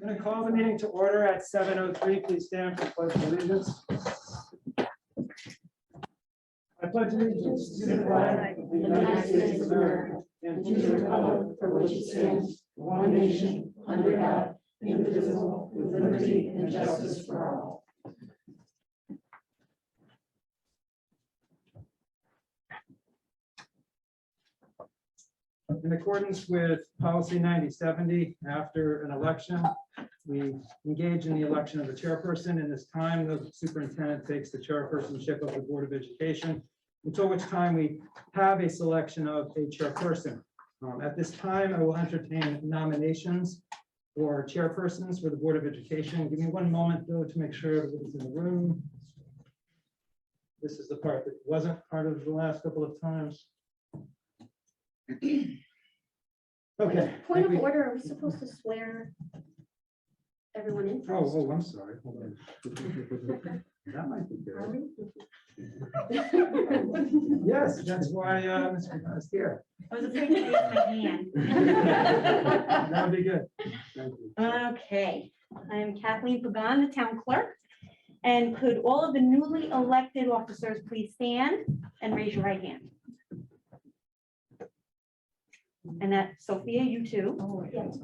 I'm going to call the meeting to order at 7:03. Please stand for pledge of allegiance. I pledge allegiance to the flag of the United States of America and to the republic for which it stands, one nation, under God, indivisible, with liberty and justice for all. In accordance with policy 9070, after an election, we engage in the election of a chairperson. In this time, the superintendent takes the chairpersonship of the Board of Education, until which time we have a selection of a chairperson. At this time, I will entertain nominations for chairpersons for the Board of Education. Give me one moment, though, to make sure everybody's in the room. This is the part that wasn't part of the last couple of times. Okay. Point of order, are we supposed to swear everyone in first? Oh, I'm sorry. Hold on. That might be good. Yes, that's why Mr. Gunn is here. I was afraid to raise my hand. That would be good. Thank you. Okay, I'm Kathleen Pagan, the town clerk. And could all of the newly elected officers please stand and raise your right hand? And that, Sophia, you too. Yes.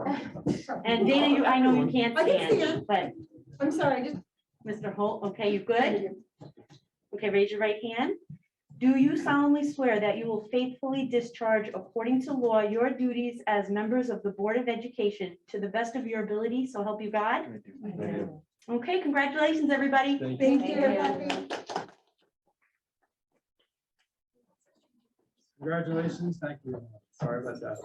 And Dana, you, I know you can't I can stand, but I'm sorry, just. Mr. Holt, okay, you good? Okay, raise your right hand. Do you solemnly swear that you will faithfully discharge according to law your duties as members of the Board of Education to the best of your ability, so help you God? Okay, congratulations, everybody. Thank you. Congratulations. Thank you. Sorry about that.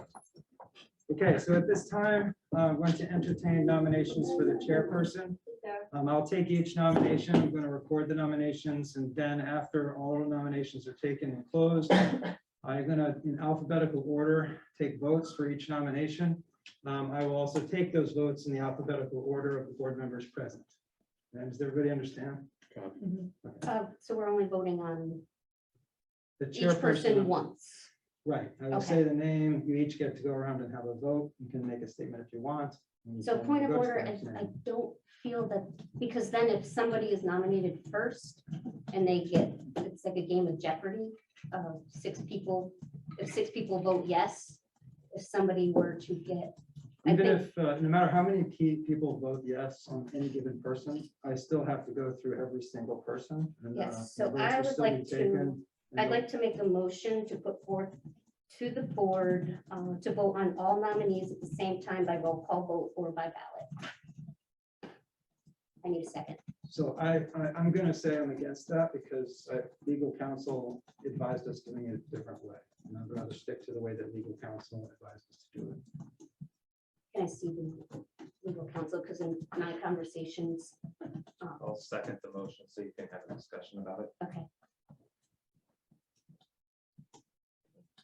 Okay, so at this time, I'm going to entertain nominations for the chairperson. I'll take each nomination. I'm going to record the nominations, and then after all the nominations are taken and closed, I'm going to, in alphabetical order, take votes for each nomination. I will also take those votes in the alphabetical order of the board members present. And does everybody understand? So we're only voting on The each person once. Right, I will Okay. say the name, you each get to go around and have a vote, you can make a statement if you want. So point of Go to order, the next I name. don't feel that, because then if somebody is nominated first and they get, it's like a game of Jeopardy. Six people, if six people vote yes, if somebody were to get, I Even think- if, no matter how many people vote yes on any given person, I still have to go through every single person. and, Yes, the so votes I will would still be like to- taken, and I'd like to make a motion to put forth to the board to vote on all nominees at the same time by roll call vote or by ballot. I need a second. So I'm gonna say I'm against that because legal counsel advised us doing it a different way. And I'd rather stick to the way that legal counsel advised us to do it. Can I see the legal counsel? Because in my conversations, I'll second the motion so you can have a discussion about it. okay,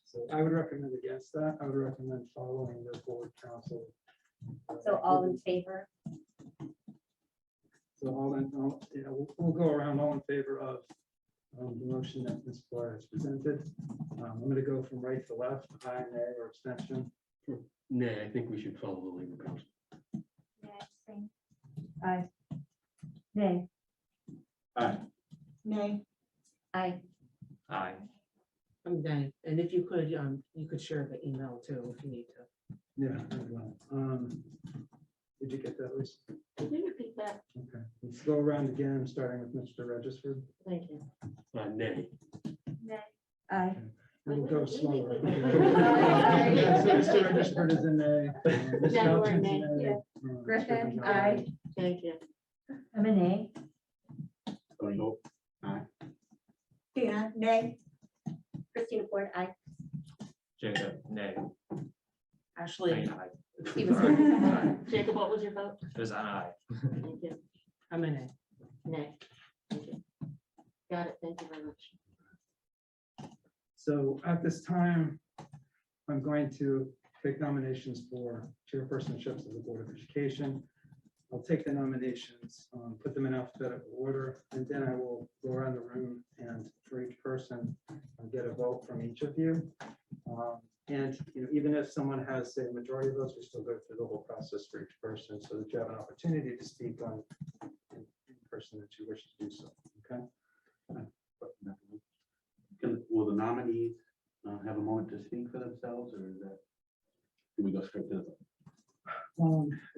So I would recommend against that. I would recommend following the board counsel. so all in favor? So we'll go around all in favor of the motion that Ms. Blair has presented. I'm going to go from right to left, aye, nay, or abstention. Nay, I think we should follow the legal counsel. Aye. Nay. Aye. Nay. Aye. Aye. I'm done. And if you could share the email too, if you need to. Yeah, I will. Did you get that, Lisa? Could you repeat that? Okay, let's go around again, starting with Mr. Regisford. Thank you. Nay. Aye. We'll go slower. Wait. Yeah, so Mr. Regisford is in nay. Ms. Yeah, we're in Felton's nay, in nay. yeah. Mr. Griffin, Gonzalez. aye. Thank you. I'm an A. Aye. Yeah, nay. Christina Ford, aye. Jacob, nay. Ashley. Aye. Stevenson. Jacob, what was your vote? It was an aye. Thank you. I'm an A. Nay. Thank you. Got it. Thank you very much. So at this time, I'm going to take nominations for chairpersonships of the Board of Education. I'll take the nominations, put them in alphabetical order, and then I will go around the room and for each person, get a vote from each of you. And even if someone has, say, a majority of votes, we still go through the whole process for each person so that you have an opportunity to speak on in person that you wish to do so. Okay. Will the nominees have a moment to speak for themselves, or is that, do we go straight to the? I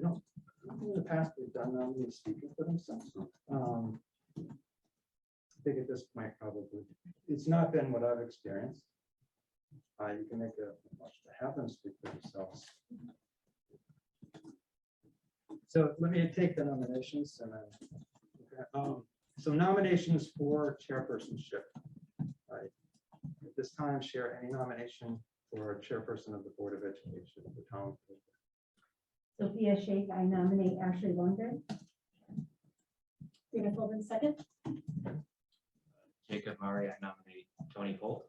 don't think in the past we've done nominees speaking for themselves. I think at this point, probably, it's not been what I've experienced. You can make a motion to have them speak for themselves. So let me take the nominations and then, okay, so nominations for chairpersonship. Right. At this time, share any nomination for chairperson of the Board of Education of the town. Sophia Shake, I nominate Ashley Lundgren. Dana Philbin, second. Jacob Murray, I nominate Tony Holt.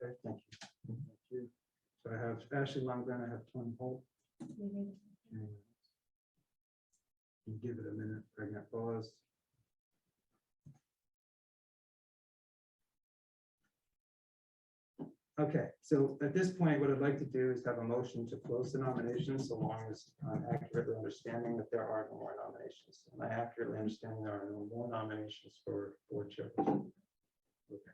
Okay, thank you. Thank you. So I have Ashley Lundgren, I have Tony Holt. And give it a minute, pregnant pause. Okay, so at this point, what I'd like to do is have a motion to close the nominations so long as I'm accurately understanding that there are no more nominations. And I accurately understand there are no more nominations for board chairperson. Okay,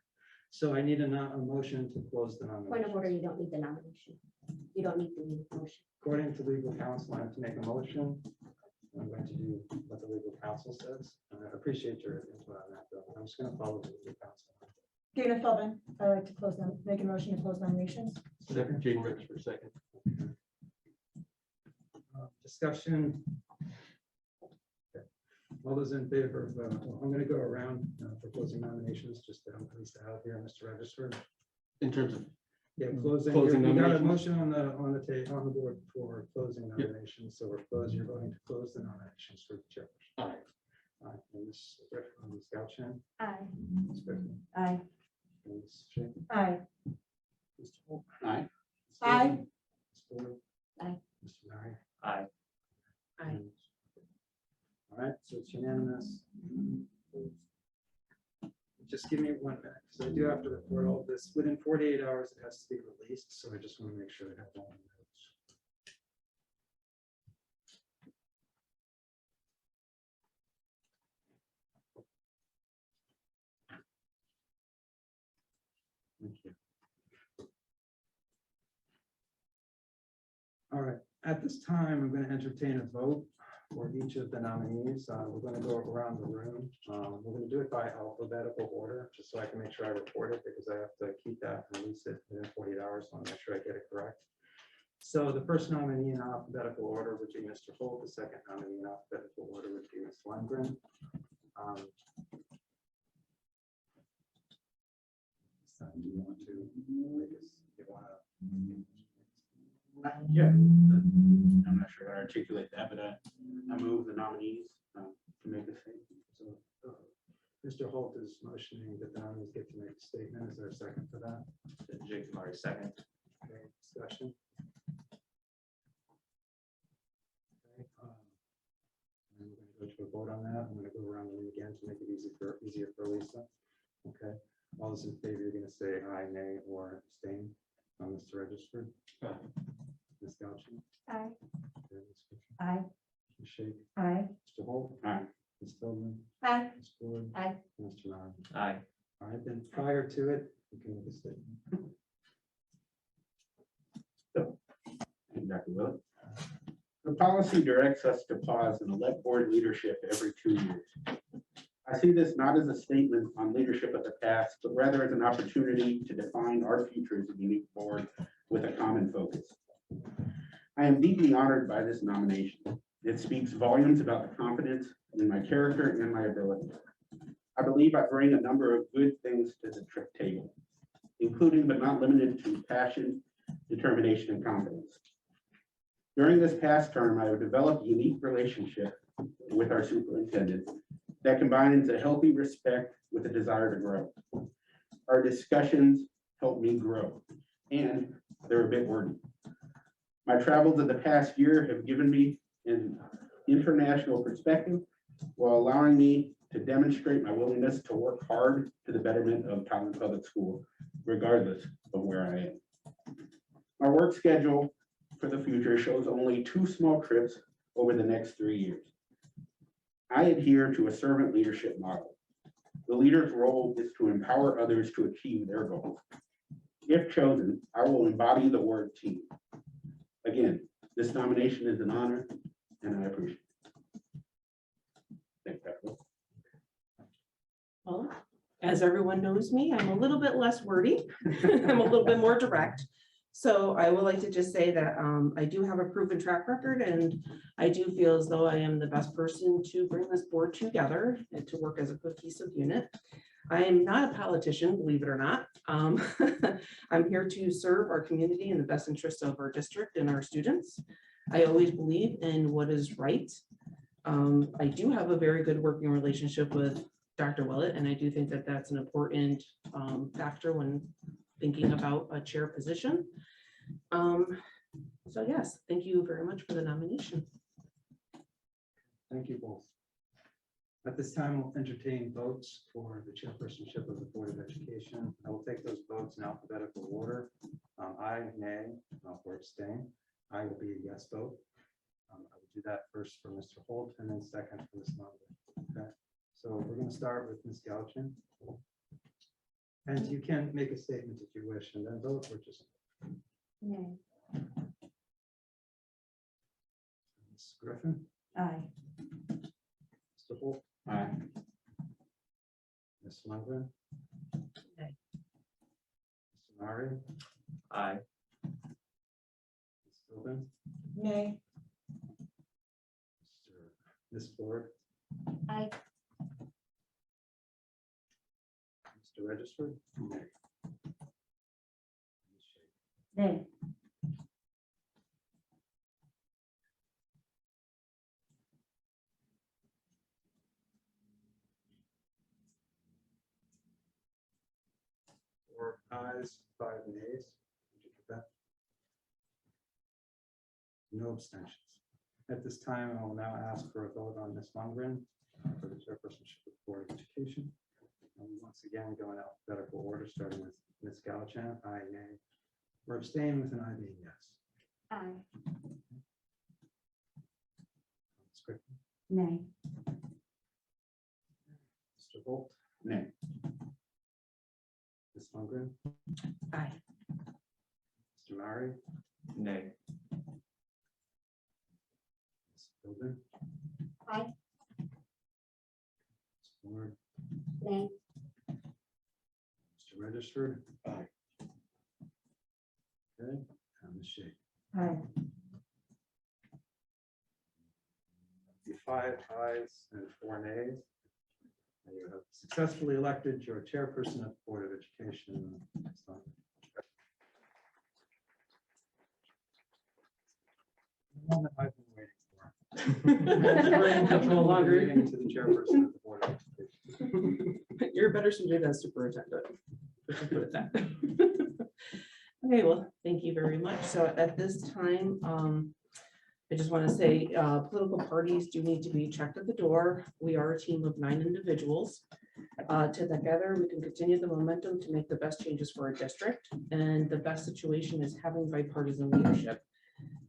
so I need a motion to close the nomination. Point of order, you don't need the nomination. You don't need the motion. According to legal counsel, I have to make a motion. I'm going to do what the legal counsel says. I appreciate your input on that, though. I'm just going to follow the legal counsel. Dana Philbin, I like to close them, make a motion to close nominations. Second, Jane Rich for second. Discussion. Okay. All those in favor of, well, I'm going to go around for closing nominations, just to at least out here, Mr. Registrar. In terms of, Yeah, closing. Closing You got a nominations? motion on the board for closing nominations, so we're closed. You're going to close the nominations for the chairperson. aye. And Ms. Griffin, Ms. Gauchin, Aye. Ms. Griffin, Aye. and Ms. Shea, Aye. Mr. Holt. Aye. Ms. Aye. Gordon, Ms. Ford. Aye. Mr. Murray. Aye. Aye. And- All right, so it's unanimous. Just give me 1 minute, because I do have to record all this. Within 48 hours, it has to be released, so I just want to make sure I have all the notes. Thank you. All right, at this time, I'm going to entertain a vote for each of the nominees. We're going to go around the room. We're going to do it by alphabetical order, just so I can make sure I report it, because I have to keep that and release it within 48 hours. So I want to make sure I get it correct. So the first nominee in alphabetical order would be Mr. Holt. The second nominee in alphabetical order would be Ms. Lundgren. So do you want to make us, you want to? Yeah, I'm not sure how to articulate that, but I move the nominees to make a statement. So Mr. Holt is motioning that the nominees get to make a statement. Is there a second for that? Jacob Murray, second. Okay, discussion. Okay, and we're going to go to a vote on that. I'm going to go around the room again to make it easier for Lisa. Okay, all those in favor, you're going to say aye, nay, or abstain on this register. Aye. Ms. Gauchin. Aye. Okay, Ms. Griffin, Aye. Ms. Shea, Aye. Mr. Holt. Aye. Ms. Tolland. Aye. Ms. Ford. Aye. Mr. Murray. Aye. All right, then prior to it, you can make a statement. Thank you, Dr. Willett. The policy directs us to pause and elect board leadership every 2 years. I see this not as a statement on leadership of the past, but rather as an opportunity to define our future as a unique board with a common focus. I am deeply honored by this nomination. It speaks volumes about the confidence in my character and my ability. I believe I bring a number of good things to the table, including but not limited to passion, determination, and confidence. During this past term, I have developed a unique relationship with our superintendent that combines a healthy respect with a desire to grow. Our discussions help me grow, and they're a bit wordy. My travels of the past year have given me an international perspective while allowing me to demonstrate my willingness to work hard to the betterment of Tolland Public School, regardless of where I am. My work schedule for the future shows only 2 small trips over the next 3 years. I adhere to a servant leadership model. The leader's role is to empower others to achieve their goals. If chosen, I will embody the word team. Again, this nomination is an honor, and I appreciate it. Thank you. Well, as everyone knows me, I'm a little bit less wordy. I'm a little bit more direct. So I would like to just say that I do have a proven track record, and I do feel as though I am the best person to bring this board together and to work as a cohesive unit. I am not a politician, believe it or not. I'm here to serve our community in the best interest of our district and our students. I always believe in what is right. I do have a very good working relationship with Dr. Willett, and I do think that that's an important factor when thinking about a chair position. So yes, thank you very much for the nomination. Thank you both. At this time, we'll entertain votes for the chairpersonship of the Board of Education. I will take those votes in alphabetical order. Aye, nay, or abstain. I will be a yes vote. I will do that first for Mr. Holt and then second for Ms. Munger. Okay, so we're going to start with Ms. Galchin. And you can make a statement if you wish and then vote or just. Nay. Ms. Griffin, Aye. Mr. Holt, Aye. Ms. Lundgren. Nay. Mr. Murray, Aye. Ms. Philbin, Nay. Ms. Ford, Aye. Mr. Register. Nay. Four ayes, 5 nays. Did you get that? No abstentions. At this time, I will now ask for a vote on Ms. Lundgren for the chairpersonship of the Board of Education. And once again, go in alphabetical order, starting with Ms. Galchan, aye, nay, or abstain with an aye being yes. Aye. Ms. Griffin, Nay. Mr. Holt, Nay. Ms. Lundgren, Aye. Mr. Murray, Nay. Ms. Philbin. Aye. Ms. Ford, Nay. Mr. Register. Aye. Okay, and Ms. Shake. Aye. The 5 ayes and 4 nays. And you have successfully elected your chairperson of the Board of Education. So, the moment I've been waiting for. No longer. Meeting to the chairperson of the Board of Education. You're better suited as superintendent. Let's put it that. Okay, well, thank you very much. So at this time, I just want to say, political parties do need to be checked at the door. We are a team of 9 individuals. Together, we can continue the momentum to make the best changes for our district. And the best situation is having bipartisan leadership.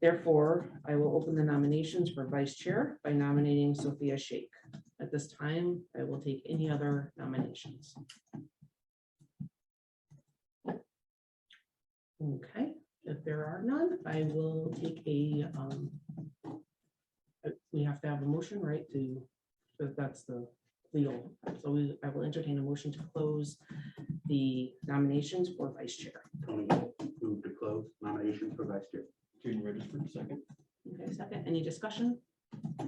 Therefore, I will open the nominations for vice chair by nominating Sophia Shake. At this time, I will take any other nominations. Okay, if there are none, I will take a, we have to have a motion, right, to, but that's the legal. So I will entertain a motion to close the nominations for vice chair. Tony will move to close nominations for vice chair. Junior Register, second. Okay, second, any discussion? If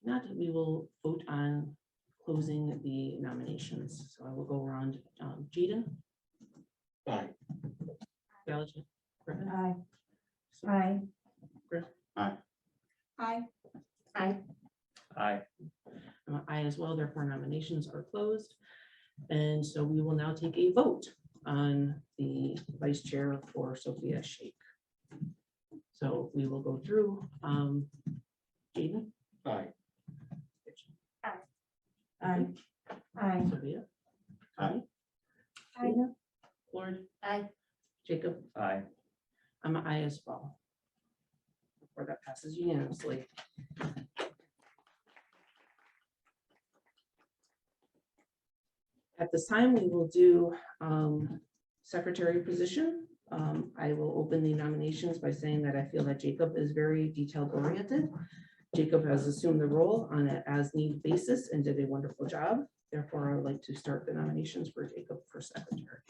not, we will vote on closing the nominations. So I will go around, Jaden. Aye. Gallatin, Griffin, Aye. so- Aye. Aye. Aye. Aye. I as well, therefore nominations are closed. And so we will now take a vote on the vice chair for Sophia Shake. So we will go through. Jaden, Aye. Aye. Aye. Sophia. Aye. Dana, Lord, Aye. Jacob, Aye. I'm an aye as well. Or that passes unanimously. At this time, we will do secretary position. I will open the nominations by saying that I feel that Jacob is very detailed oriented. Jacob has assumed the role on an as-need basis and did a wonderful job. Therefore, I would like to start the nominations for Jacob for secretary.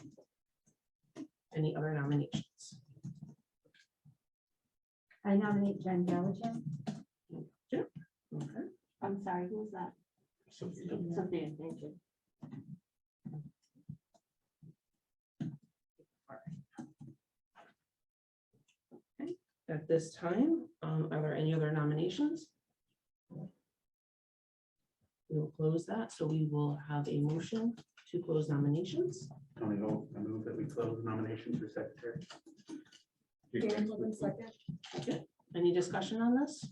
Any other nominations? I nominate Jen Gallatin. Okay. I'm sorry, who was that? Sophia. Sophia, thank you. At this time, are there any other nominations? We will close that, so we will have a motion to close nominations. Tony Holt, I move that we close nominations for secretary. Karen Tolland, second. Okay. Any discussion on this?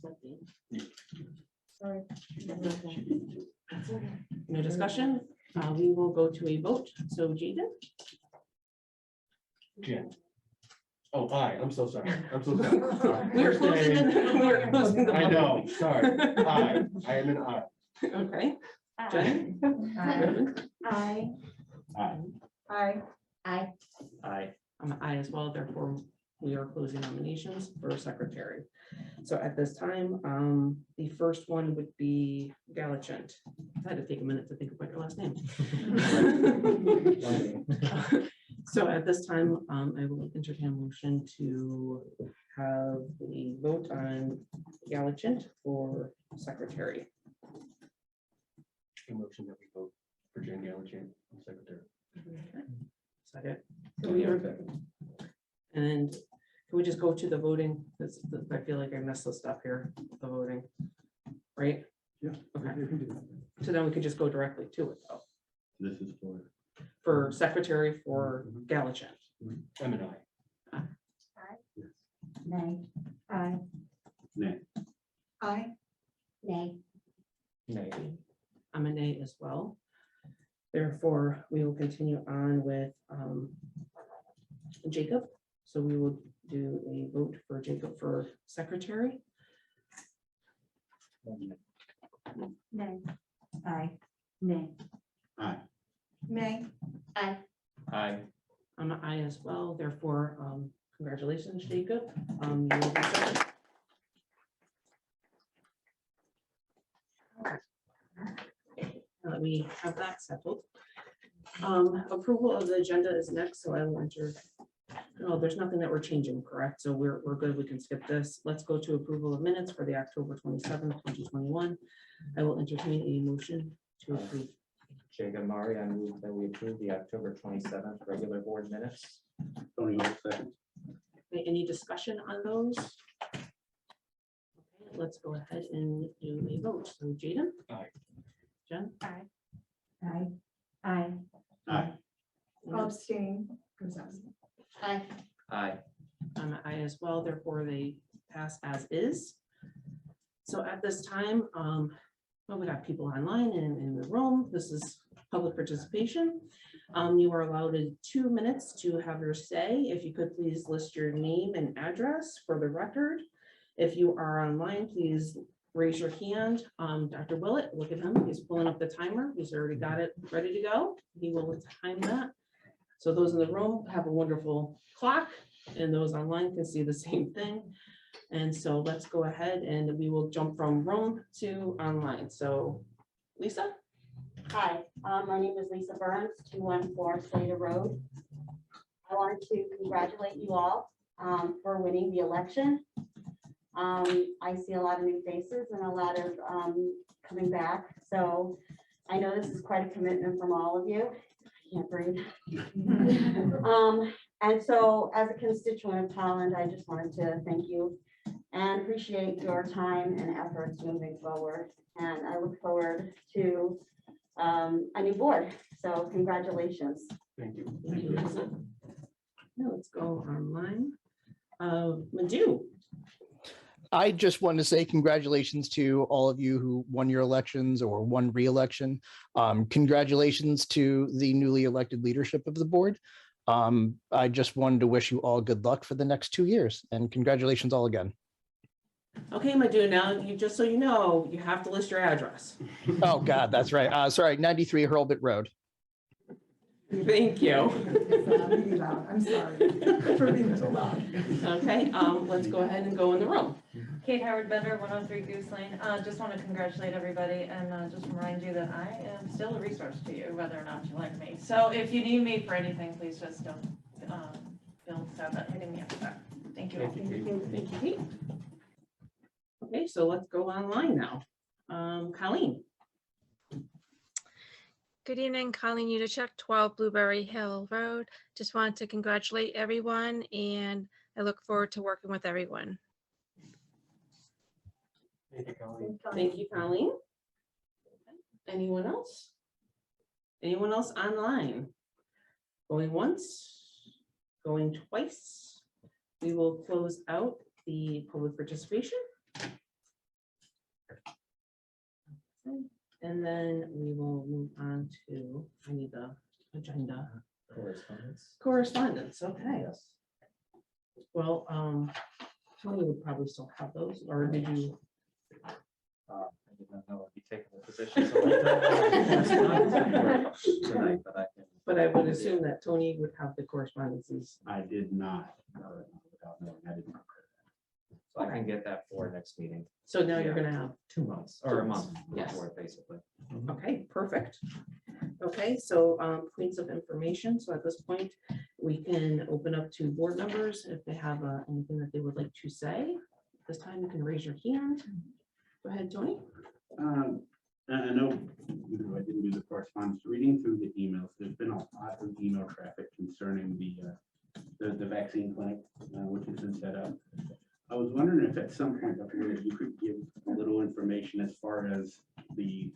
Sorry. No discussion? We will go to a vote. So Jaden? Jen. Oh, aye, I'm so sorry. I'm so sorry. We are closing the- we are closing the I vote. know, sorry. Aye, I am an aye. Okay. Jen? Aye. Aye. Aye. Aye. Aye. Aye. I'm an aye as well, therefore we are closing nominations for secretary. So at this time, the first one would be Gallicent. I had to take a minute to think about your last name. So at this time, I will entertain a motion to have a vote on Gallicent for secretary. A motion that we vote for Jen Gallatin, secretary. Second. So we are good. And can we just go to the voting? Because I feel like I messed this up here, the voting. Right? Yeah. Okay. You can do that. So then we could just go directly to it though, This is for secretary for Gallicent. I'm an aye. Nay. Aye. nay. Aye. Nay. Nay. I'm a nay as well. Therefore, we will continue on with Jacob. So we will do a vote for Jacob for secretary. Nay. Aye. Nay. Aye. Nay. Aye. Aye. I'm an aye as well. Therefore, congratulations, Jacob. You will be secretary. Now that we have that settled. Approval of the agenda is next, so I will enter. No, there's nothing that we're changing, correct? So we're good. We can skip this. Let's go to approval of minutes for the October 27th, 2021. I will entertain a motion to approve. Jacob Murray, I move that we approve the October 27th regular board minutes. Tony Holt, second. Okay, any discussion on those? Okay, let's go ahead and do a vote. So Jaden? Aye. Jen? Aye. Aye. Aye. Aye. I'll abstain. Aye. Aye. I'm an aye as well, therefore they pass as is. So at this time, well, we got people online and in the room. This is public participation. You are allowed 2 minutes to have your say. If you could please list your name and address for the record. If you are online, please raise your hand. Dr. Willett, look at him. He's pulling up the timer. He's already got it ready to go. He will time that. So those in the room have a wonderful clock, and those online can see the same thing. And so let's go ahead and we will jump from room to online. So Lisa? Hi, my name is Lisa Burns, 214 Slater Road. I wanted to congratulate you all for winning the election. I see a lot of new faces and a lot of coming back. So I know this is quite a commitment from all of you. I can't breathe. And so as a constituent of Tolland, I just wanted to thank you and appreciate your time and efforts moving forward. And I look forward to a new board. So congratulations. Thank you. Thank you, Lisa. Now let's go online. Madhu, I just want to say congratulations to all of you who won your elections or won re-election. Congratulations to the newly elected leadership of the board. I just wanted to wish you all good luck for the next 2 years, and congratulations all again. Okay, my dude, now you, just so you know, you have to list your address. Oh God, that's right. Sorry, 93 Hurlbut Road. Thank you. Really loud. I'm sorry for being so loud. Okay, let's go ahead and go in the room. Kate Howard Bender, 103 Goose Lane. Just want to congratulate everybody and just remind you that I am still a resource to you, whether or not you like me. So if you need me for anything, please just don't feel sad about hitting me up with that. Thank you. Thank you, Kate. Okay, so let's go online now. Colleen. Good evening, Colleen Udachuk, 12 Blueberry Hill Road. Just wanted to congratulate everyone, and I look forward to working with everyone. Thank you, Colleen. Anyone else? Anyone else online? Going once, going twice. We will close out the public participation. And then we will move on to, I need the agenda. Correspondence, okay. Yes. Well, Tony would probably still have those, or did you? I did not know I'd be taking the position. So tonight, but I can. But I would assume that Tony would have the correspondences. I did not. Without knowing, I didn't. So I can get that for next meeting. So now you're Yeah. gonna have, 2 months or a month Yes. before, basically. okay, perfect. Okay, so points of information. So at this point, we can open up to board members if they have anything that they would like to say. This time you can raise your hand. Go ahead, Tony. I know, I didn't do the correspondence, reading through the emails, there's been a lot of email traffic concerning the vaccine clinic, which has been set up. I was wondering if at some point up here, you could give a little information as far as the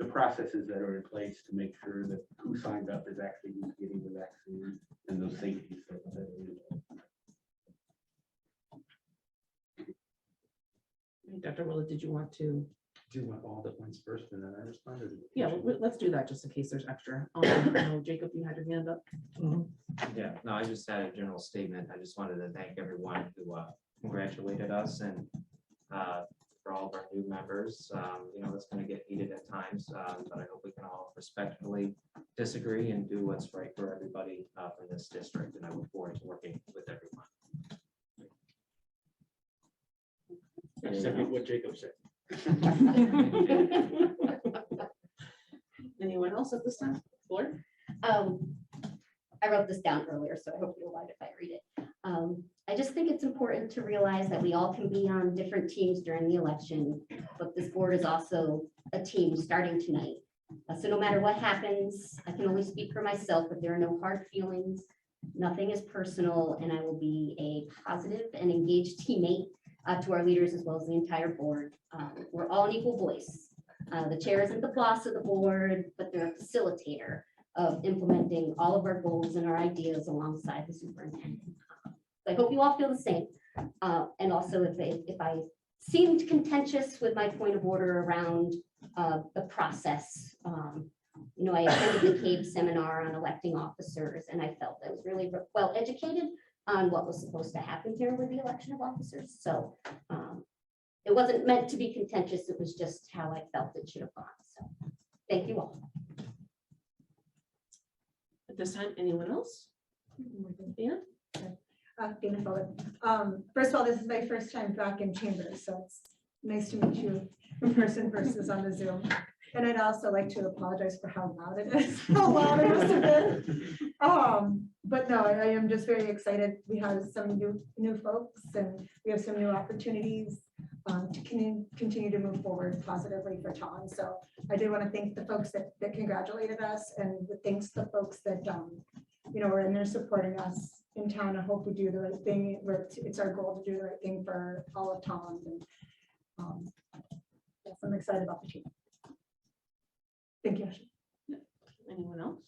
processes that are in place to make sure that who signed up is actually getting the vaccine and those safeties. Dr. Willett, did you want to? Do you want all the points first and then I respond? Yeah, let's do that just in case there's extra. I know, Jacob, you had your hand up. Yeah, no, I just had a general statement. I just wanted to thank everyone who congratulated us and for all of our new members. You know, it's going to get heated at times, but I hope we can all respectfully disagree and do what's right for everybody from this district. And I look forward to working with everyone. I second what Jacob said. Anyone else at this time? Floor? I wrote this down earlier, so I hope you'll mind if I read it. I just think it's important to realize that we all can be on different teams during the election, but this board is also a team starting tonight. So no matter what happens, I can only speak for myself, but there are no hard feelings. Nothing is personal, and I will be a positive and engaged teammate to our leaders as well as the entire board. We're all an equal voice. The chair isn't the boss of the board, but they're a facilitator of implementing all of our goals and our ideas alongside the superintendent. So I hope you all feel the same. And also if I seemed contentious with my point of order around the process, you know, I attended the CABE seminar on electing officers, and I felt I was really well educated on what was supposed to happen here with the election of officers. So it wasn't meant to be contentious. It was just how I felt it should have gone. So thank you all. At this time, anyone else? Yeah. Dana Fuller. First of all, this is my first time back in chambers, so it's nice to meet you in person versus on the Zoom. And I'd also like to apologize for how loud it is, how loud it must have been. But no, I am just very excited. We have some new folks, and we have some new opportunities to continue to move forward positively for Tolland. So I do want to thank the folks that congratulated us, and thanks to the folks that you know, are in there supporting us in town. I hope we do the right thing. It's our goal to do the right thing for all of Tolland, and yes, I'm excited about the team. Thank you. Anyone else?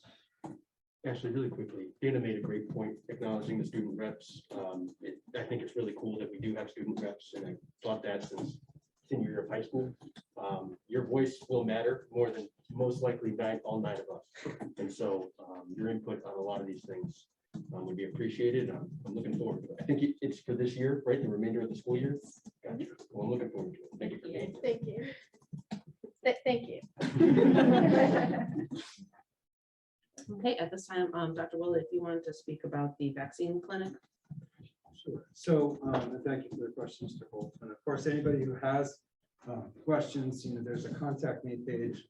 Actually, really quickly, Dana made a great point acknowledging the student reps. I think it's really cool that we do have student reps, and I thought that since senior year of high school. Your voice will matter more than most likely all nine of us. And so your input on a lot of these things would be appreciated. I'm looking forward to it. I think it's for this year, right? The remainder of the school year. Gotcha. Well, I'm looking forward to it. Thank you for being here. Thank you. Thank you. Okay, at this time, Dr. Willett, if you wanted to speak about the vaccine clinic. Sure. So thank you for the question, Mr. Holt. And of course, anybody who has questions, there's a contact me page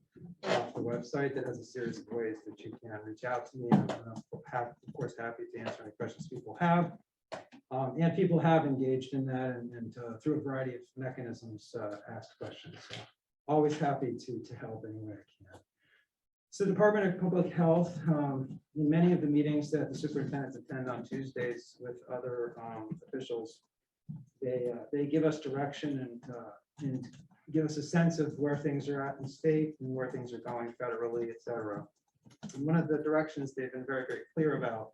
off the website that has a series of ways that you can reach out to me. I'm of course happy to answer any questions people have. And people have engaged in that and through a variety of mechanisms asked questions. So always happy to help any way I can. So the Department of Public Health, in many of the meetings that the superintendents attend on Tuesdays with other officials, they give us direction and give us a sense of where things are at in the state and where things are going federally, et cetera. And one of the directions they've been very, very clear about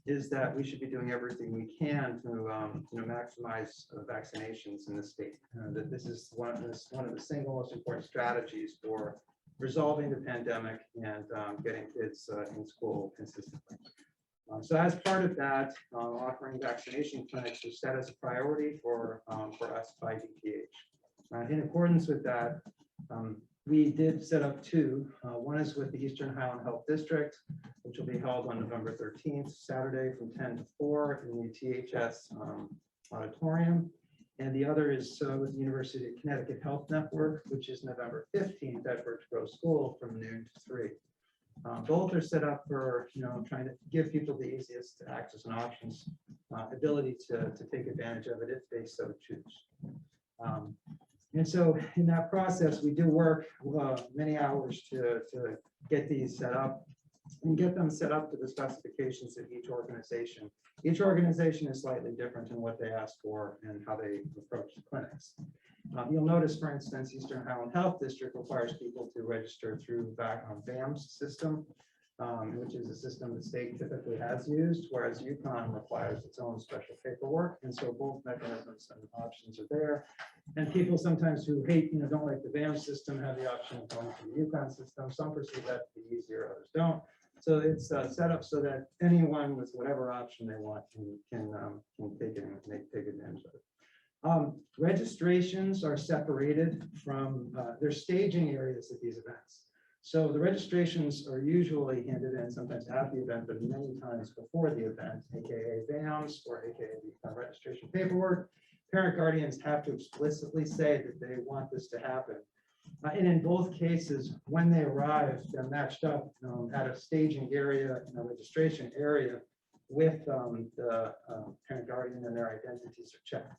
is that we should be doing everything we can to maximize vaccinations in the state. That this is one of the single most important strategies for resolving the pandemic and getting kids in school consistently. So as part of that, offering vaccination clinics was set as a priority for us by DPH. In accordance with that, we did set up two. One is with the Eastern Highland Health District, which will be held on November 13th, Saturday from 10 to 4 in the THS auditorium. And the other is with the University of Connecticut Health Network, which is November 15th at Birch Grove School from noon to 3. Both are set up for trying to give people the easiest access and options, ability to take advantage of it if they so choose. And so in that process, we do work many hours to get these set up and get them set up to the specifications of each organization. Each organization is slightly different in what they ask for and how they approach the clinics. You'll notice, for instance, Eastern Highland Health District requires people to register through VAMS system, which is a system the state typically has used, whereas UConn requires its own special paperwork. And so both mechanisms and options are there. And people sometimes who hate, don't like the VAMS system have the option of going to the UConn system. Some perceive that to be easier, others don't. So it's set up so that anyone with whatever option they want can take it and take advantage of it. Registrations are separated from their staging areas at these events. So the registrations are usually handed in sometimes at the event, but many times before the event, aka VAMS or aka the registration paperwork. Parent guardians have to explicitly say that they want this to happen. And in both cases, when they arrive, they're matched up at a staging area and a registration area with the parent guardian, and their identities are checked.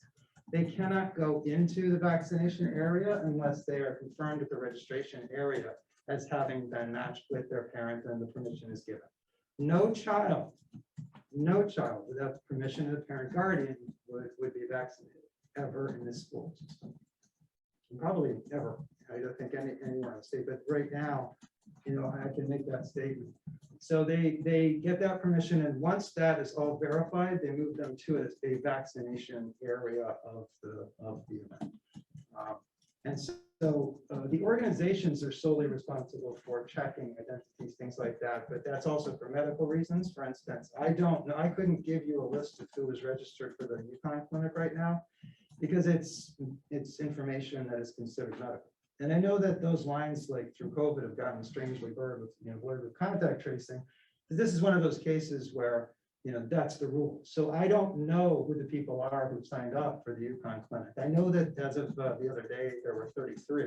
They cannot go into the vaccination area unless they are confirmed at the registration area as having been matched with their parent and the permission is given. No child without the permission of the parent guardian would be vaccinated ever in this school system. Probably ever. I don't think anywhere in the state, but right now, I can make that statement. So they get that permission, and once that is all verified, they move them to a vaccination area of the event. And so the organizations are solely responsible for checking identities, things like that, but that's also for medical reasons. For instance, I couldn't give you a list of who is registered for the UConn clinic right now, because it's information that is considered medical. And I know that those lines, like through COVID, have gotten strangely blurred with contact tracing. This is one of those cases where that's the rule. So I don't know who the people are who signed up for the UConn clinic. I know that as of the other day there were 33,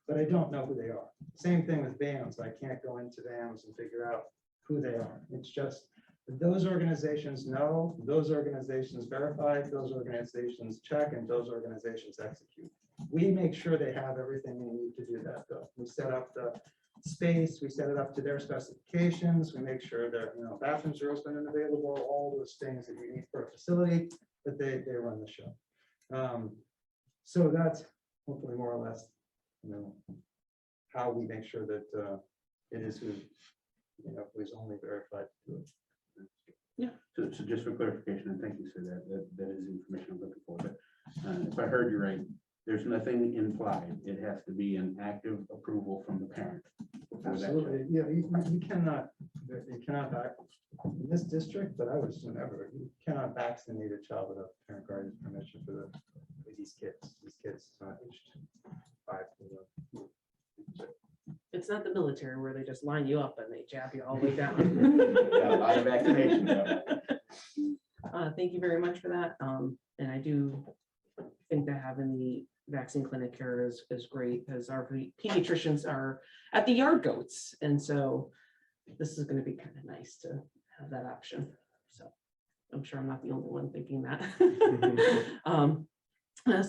but I don't know who they are. Same thing with VAMS. I can't go into VAMS and figure out who they are. It's just those organizations know, those organizations verify, those organizations check, and those organizations execute. We make sure they have everything they need to do that, though. We set up the space, we set it up to their specifications, we make sure that bathrooms are open and available, all those things that you need for a facility, but they run the show. So that's hopefully more or less how we make sure that it is who it was only verified to do it. So just for clarification, and thank you, sir, that is information I'm looking for, but if I heard you right, there's nothing implied. It has to be an active approval from the parent. before that. Absolutely, yeah, you cannot, in this district, but I would assume ever, you cannot vaccinate a child without the parent guardian's permission for these kids. These kids aged 5 to It's not the military where they just line you up and they jab you all the way down. Yeah, a lot of vaccination. Thank you very much for that. And I do think that having the vaccine clinic here is great because our pediatricians are at the yard goats. And so this is going to be kind of nice to have that option. So I'm sure I'm not the only one thinking that.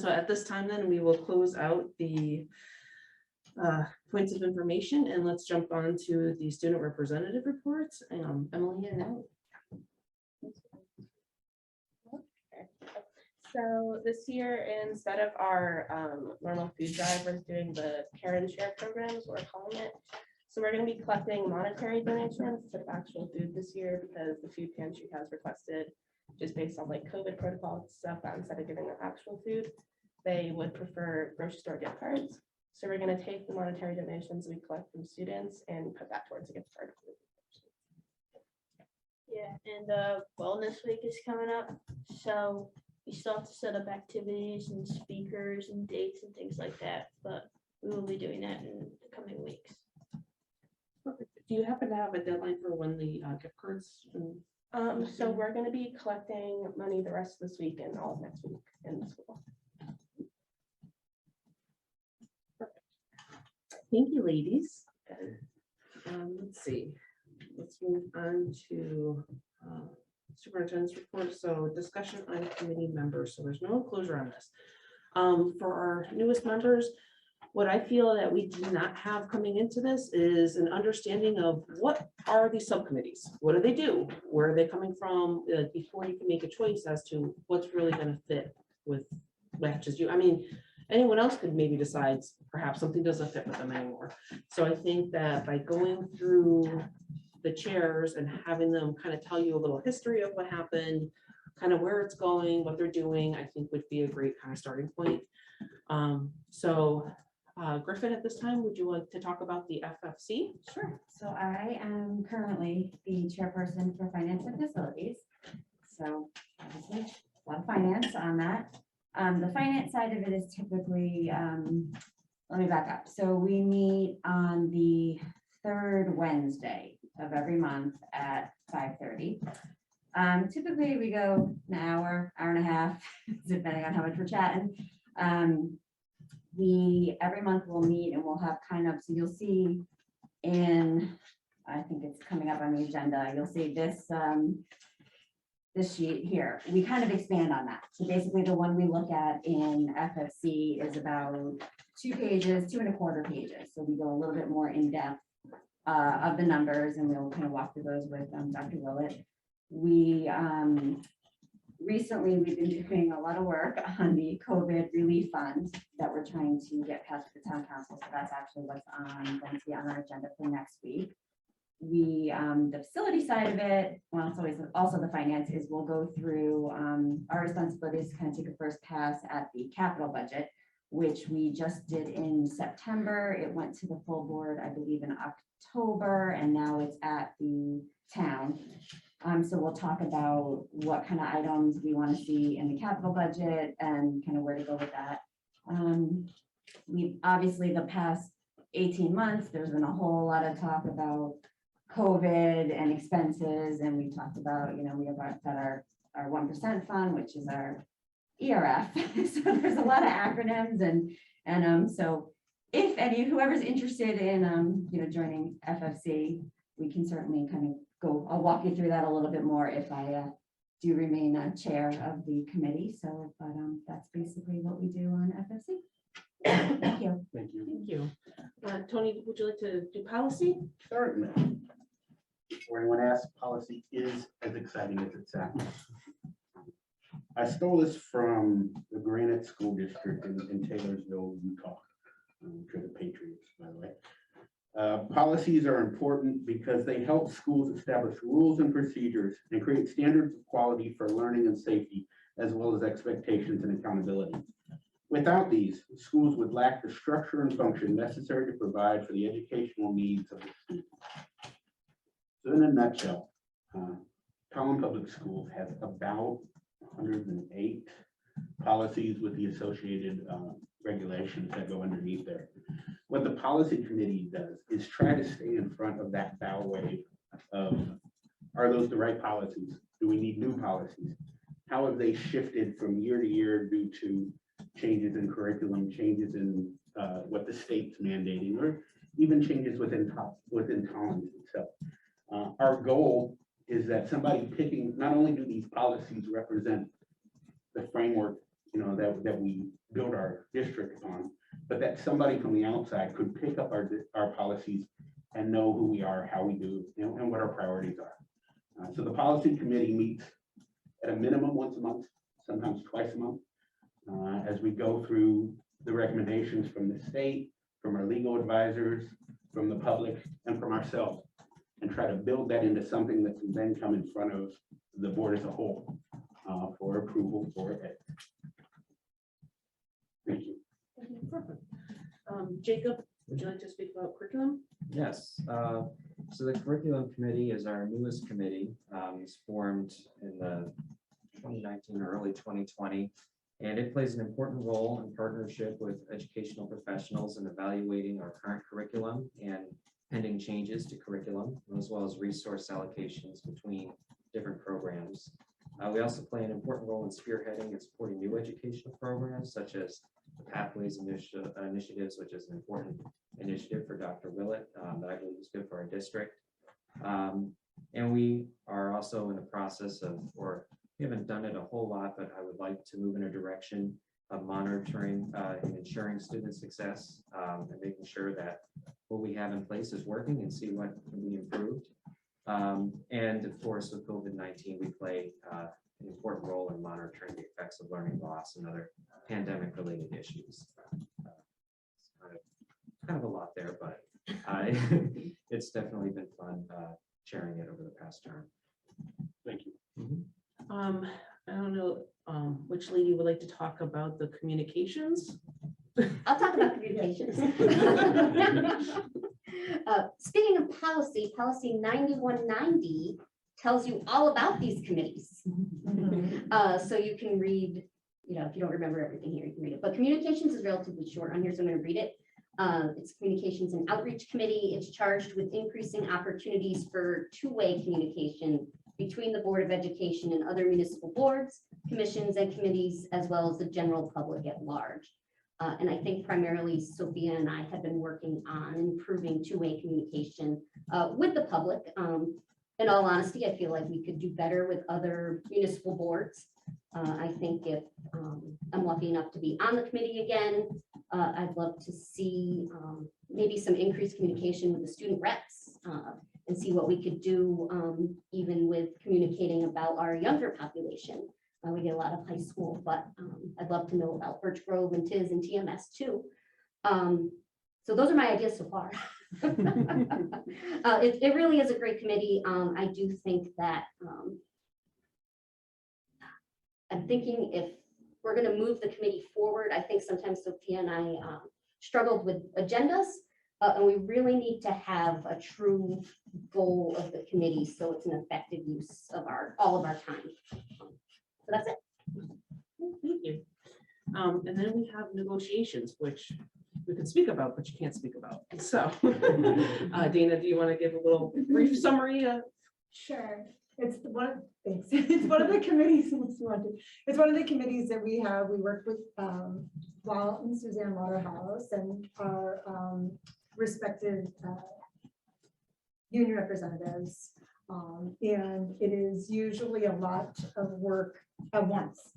So at this time, then we will close out the points of information and let's jump on to the student representative reports. Emily and Natalie. So this year, instead of our normal food drive, we're doing the Care and Share programs, we're calling it. So we're going to be collecting monetary donations instead of actual food this year because the food pantry has requested, just based on like COVID protocol stuff, that instead of giving them actual food, they would prefer grocery store gift cards. So we're going to take the monetary donations we collect from students and put that towards a gift card. Yeah, and wellness week is coming up, so we still have to set up activities and speakers and dates and things like that, but we will be doing that in the coming weeks. Perfect. Do you happen to have a deadline for when the gift cards? So we're going to be collecting money the rest of this week and all of next week in the school. Thank you, ladies. Let's see. Let's move on to superintendent's report. So discussion on committee members. So there's no closure on this. For our newest members, what I feel that we do not have coming into this is an understanding of what are these subcommittees? What do they do? Where are they coming from? Before you can make a choice as to what's really going to fit with matches you. I mean, anyone else could maybe decide perhaps something doesn't fit with them anymore. So I think that by going through the chairs and having them kind of tell you a little history of what happened, kind of where it's going, what they're doing, I think would be a great kind of starting point. Griffin, at this time, would you like to talk about the FFC? Sure. So I am currently the chairperson for finance and facilities. So obviously a lot of finance on that. The finance side of it is typically, let me back up. So we meet on the third Wednesday of every month at 5:30. Typically we go an hour and a half, depending on how much we're chatting. Every month we'll meet and we'll have kind of, so you'll see in, I think it's coming up on the agenda, you'll see this, this sheet here. We kind of expand on that. So basically the one we look at in FFC is about 2 pages, 2.25 pages. So we go a little bit more in depth of the numbers and we'll kind of walk through those with Dr. Willett. Recently, we've been doing a lot of work on the COVID relief fund that we're trying to get passed with the town council. So that's actually what's going to be on our agenda for next week. The facility side of it, well, it's always also the finance is we'll go through our responsibilities to kind of take a first pass at the capital budget, which we just did in September. It went to the full board, I believe, in October, and now it's at the town. So we'll talk about what kind of items we want to see in the capital budget and kind of where to go with that. We've obviously the past 18 months, there's been a whole lot of talk about COVID and expenses. And we talked about, we have our 1% fund, which is our ERF. So there's a lot of acronyms and so if whoever's interested in, joining FFC, we can certainly kind of I'll walk you through that a little bit more if I do remain chair of the committee. So, but that's basically what we do on FFC. Thank you. Thank you. Thank you. Tony, would you like to do policy? Certainly. Before anyone asks, policy is as exciting as it sounds. I stole this from the Granite School District in Taylorsville, Utah, which are the Patriots, by the way. Policies are important because they help schools establish rules and procedures and create standards of quality for learning and safety, as well as expectations and accountability. Without these, schools would lack the structure and function necessary to provide for the educational needs of the students. So in a nutshell, Tolland Public Schools has about 108 policies with the associated regulations that go underneath there. What the policy committee does is try to stay in front of that bow wave of, are those the right policies? Do we need new policies? How have they shifted from year to year due to changes in curriculum, changes in what the state's mandating, or even changes within Tolland itself? Our goal is that somebody picking, not only do these policies represent the framework, that we build our district on, but that somebody from the outside could pick up our policies and know who we are, how we do, and what our priorities are. So the policy committee meets at a minimum once a month, sometimes twice a month, as we go through the recommendations from the state, from our legal advisors, from the public, and from ourselves, and try to build that into something that can then come in front of the board as a whole for approval for it. Thank you. Perfect. Jacob, would you like to speak about curriculum? Yes, so the curriculum committee is our newest committee. It's formed in the 2019 or early 2020, and it plays an important role in partnership with educational professionals in evaluating our current curriculum and pending changes to curriculum, as well as resource allocations between different programs. We also play an important role in spearheading and supporting new educational programs, such as the Pathways Initiatives, which is an important initiative for Dr. Willett that I believe is good for our district. And we are also in the process of, or we haven't done it a whole lot, but I would like to move in a direction of monitoring and ensuring student success and making sure that what we have in place is working and see what can be improved. And of course, with COVID-19, we play an important role in monitoring the effects of learning loss and other pandemic-related issues. Kind of a lot there, but it's definitely been fun chairing it over the past term. Thank you. I don't know which lady would like to talk about the communications. I'll talk about communications. Speaking of policy, policy 9190 tells you all about these committees. So you can read, if you don't remember everything here, you can read it. But communications is relatively short on here, so I'm going to read it. It's Communications and Outreach Committee. It's charged with increasing opportunities for two-way communication between the Board of Education and other municipal boards, commissions, and committees, as well as the general public at large. And I think primarily Sophia and I have been working on improving two-way communication with the public. In all honesty, I feel like we could do better with other municipal boards. I think if I'm lucky enough to be on the committee again, I'd love to see maybe some increased communication with the student reps and see what we could do even with communicating about our younger population. We get a lot of high school, but I'd love to know about Birch Grove and TIS and TMS too. So those are my ideas so far. It really is a great committee. I do think that I'm thinking if we're going to move the committee forward, I think sometimes Sophia and I struggled with agendas, and we really need to have a true goal of the committee so it's an effective use of all of our time. So that's it. Thank you. And then we have negotiations, which we can speak about, but you can't speak about. So, Dana, do you want to give a little brief summary? Sure. It's one. Thanks. It's one of the committees. It's one of the committees that we have. We work with Walt and Suzanne Waterhouse and our respective union representatives. And it is usually a lot of work at once.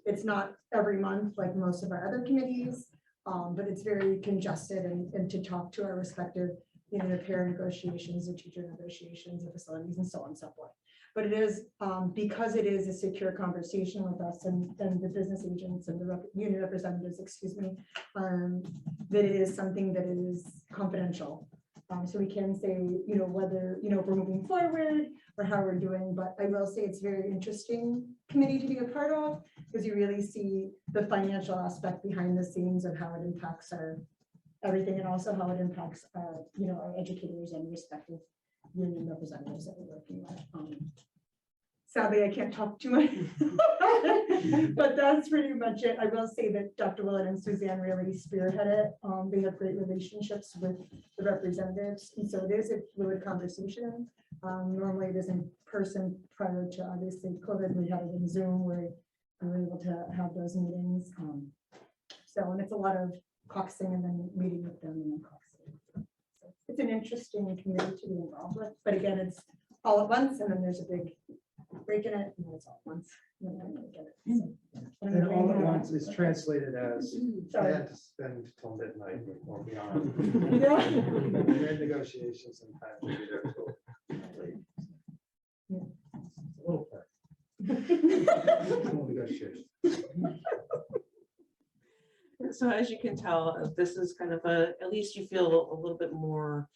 It's not every month like most of our other committees, but it's very congested and to talk to our respective, the parent negotiations, the teacher negotiations, the facilities, and so on and so forth. But it is, because it is a secure conversation with us and the business agents and the union representatives, excuse me, that it is something that is confidential. So we can say, you know, whether, you know, if we're moving forward or how we're doing, but I will say it's very interesting committee to be a part of, because you really see the financial aspect behind the scenes of how it impacts our everything, and also how it impacts our, you know, our educators and respective union representatives that we're working with. Sadly, I can't talk too much, but that's pretty much it. I will say that Dr. Willett and Suzanne really spearhead it. They have great relationships with the representatives, and so it is a fluid conversation. Normally it is in person prior to obviously COVID. We had it in Zoom where we were able to have those meetings. So, and it's a lot of caucusing and then meeting with them and then caucusing. So it's an interesting committee to be involved with, but again, it's all at once, and then there's a big break in it, and then it's all at once. And then I get it. So, And all at once is translated as Sorry. plan to spend till midnight or beyond. Yeah. We're in negotiations sometimes. We'll be there till late. Yeah. It's a little part. Small negotiations. So as you can tell, this is kind of at least you feel a little bit more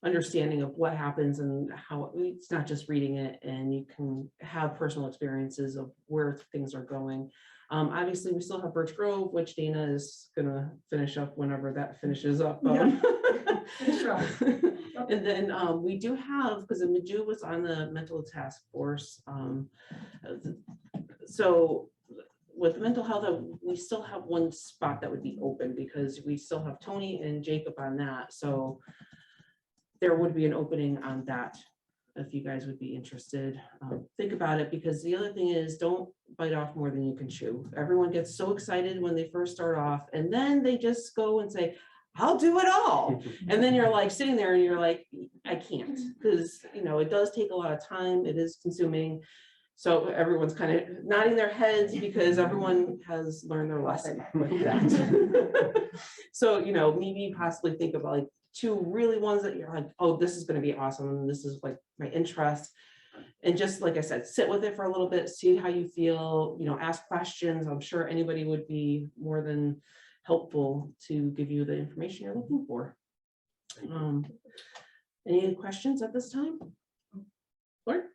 understanding of what happens and how it's not just reading it, and you can have personal experiences of where things are going. Obviously, we still have Birch Grove, which Dana is gonna finish up whenever that finishes up. And then we do have, because Maju was on the mental task force. So with mental health, we still have one spot that would be open because we still have Tony and Jacob on that. So there would be an opening on that if you guys would be interested. Think about it, because the other thing is, don't bite off more than you can chew. Everyone gets so excited when they first start off, and then they just go and say, I'll do it all. And then you're like sitting there and you're like, I can't, because you know, it does take a lot of time. It is consuming. So everyone's kind of nodding their heads because everyone has learned their lesson with that. So, you know, maybe possibly think about like 2 really ones that you're like, oh, this is going to be awesome, and this is like my interest. And just like I said, sit with it for a little bit, see how you feel, you know, ask questions. I'm sure anybody would be more than helpful to give you the information you're looking for. Any questions at this time? Lord?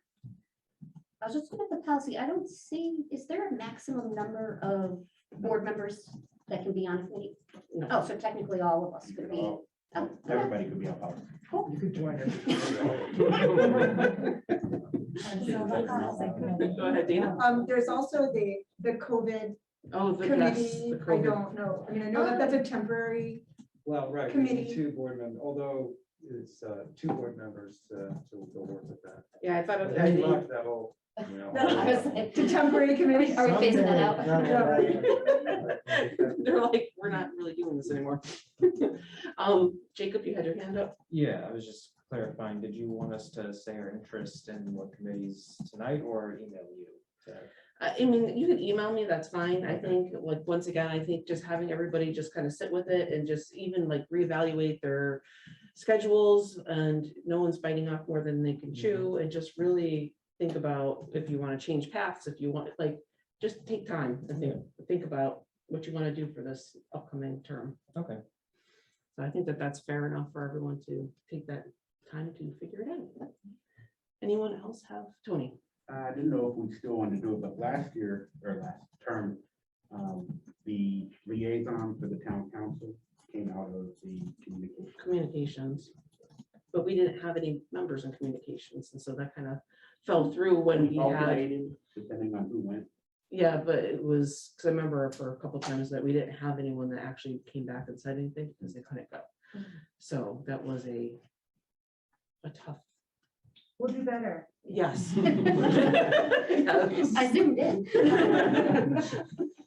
I was just looking at the policy. I don't see, is there a maximum number of board members that can be on a committee? No. Oh, so technically all of us could be. Oh, Everybody could be on power. cool. You could join it. Go ahead, Dana. There's also the COVID Oh, the committee. the I COVID. don't know. I mean, I know that that's a temporary. Well, right, we Committee. need 2 board members, although it's 2 board members to work with that. Yeah, I thought But of then that. left that'll, you know. I was like, The temporary committee. Are we phasing that out? They're like, we're not really doing this anymore. Jacob, you had your hand up. Yeah, I was just clarifying, did you want us to say our interest in what committees tonight or email you? I mean, you can email me, that's fine. I think, like, once again, I think just having everybody just kind of sit with it and just even like reevaluate their schedules, and no one's biting off more than they can chew, and just really think about if you want to change paths, if you want, like, just take time and think about what you want to do for this upcoming term. Okay. So I think that that's fair enough for everyone to take that time to figure it out. Anyone else have? Tony? I didn't know if we still wanted to do it, but last year or last term, the liaison for the town council came out of the Communications. But we didn't have any members in communications, and so that kind of fell through when we had. alternated, depending on who went. Yeah, but it was, because I remember for a couple times that we didn't have anyone that actually came back and said anything because they couldn't go. So that was a tough. We'll do better. Yes. I zoomed in.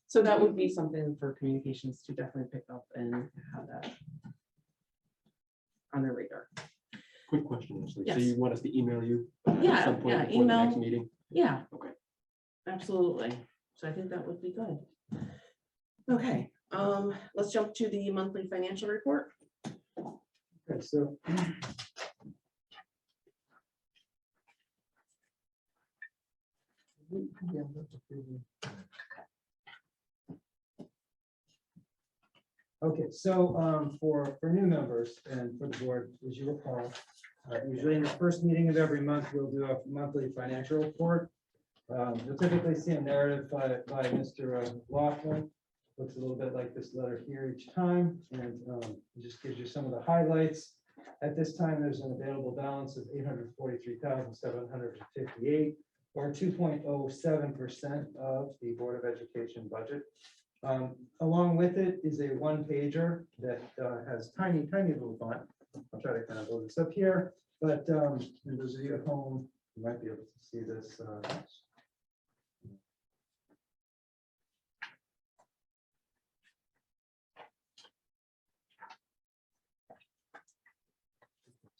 So that would be something for communications to definitely pick up and have that on their radar. Quick question, Ashley. So Yes. you want us to email you? At Yeah, some point yeah, before the next email. meeting? Yeah. Okay. Absolutely. So I think that would be good. Okay, let's jump to the monthly financial report. Okay, so Okay, so for new members and for the board, as you recall, usually in the first meeting of every month, we'll do a monthly financial report. You'll typically see a narrative by Mr. Laughlin. Looks a little bit like this letter here each time, and it just gives you some of the highlights. At this time, there's an available balance of $843,758, or 2.07% of the Board of Education budget. Along with it is a one-pager that has tiny little font. I'll try to kind of load this up here, but and those of you at home, you might be able to see this.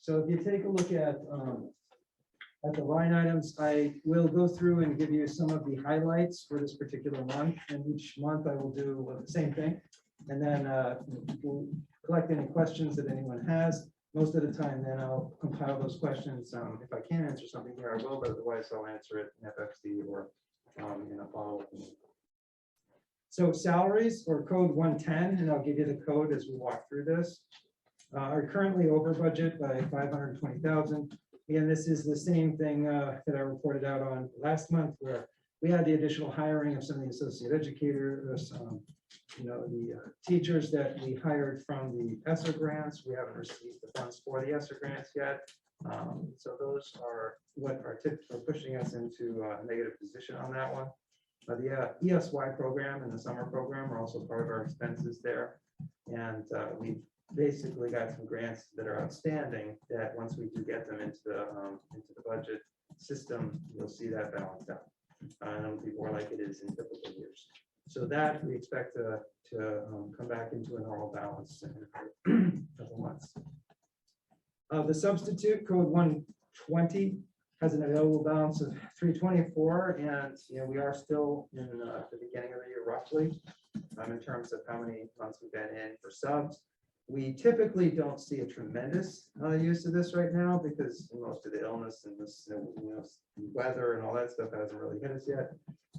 So if you take a look at the line items, I will go through and give you some of the highlights for this particular month. And each month I will do the same thing. And then we'll collect any questions that anyone has. Most of the time, then I'll compile those questions. If I can't answer something here, I will, but otherwise I'll answer it in FFC or in a follow-up. So salaries or code 110, and I'll give you the code as we walk through this, are currently over budget by 520,000. Again, this is the same thing that I reported out on last month, where we had the additional hiring of some of the associate educators, the teachers that we hired from the ESSER grants. We haven't received the funds for the ESSER grants yet. So those are what are pushing us into a negative position on that one. The ESY program and the summer program are also part of our expenses there. And we've basically got some grants that are outstanding that once we do get them into the budget system, you'll see that balance out. And it'll be more like it is in typical years. So that we expect to come back into a normal balance in a couple months. The substitute code 120 has an available balance of 324, and we are still in the beginning of the year roughly in terms of how many months we've been in for subs. We typically don't see a tremendous use of this right now because most of the illness and this weather and all that stuff hasn't really hit us yet.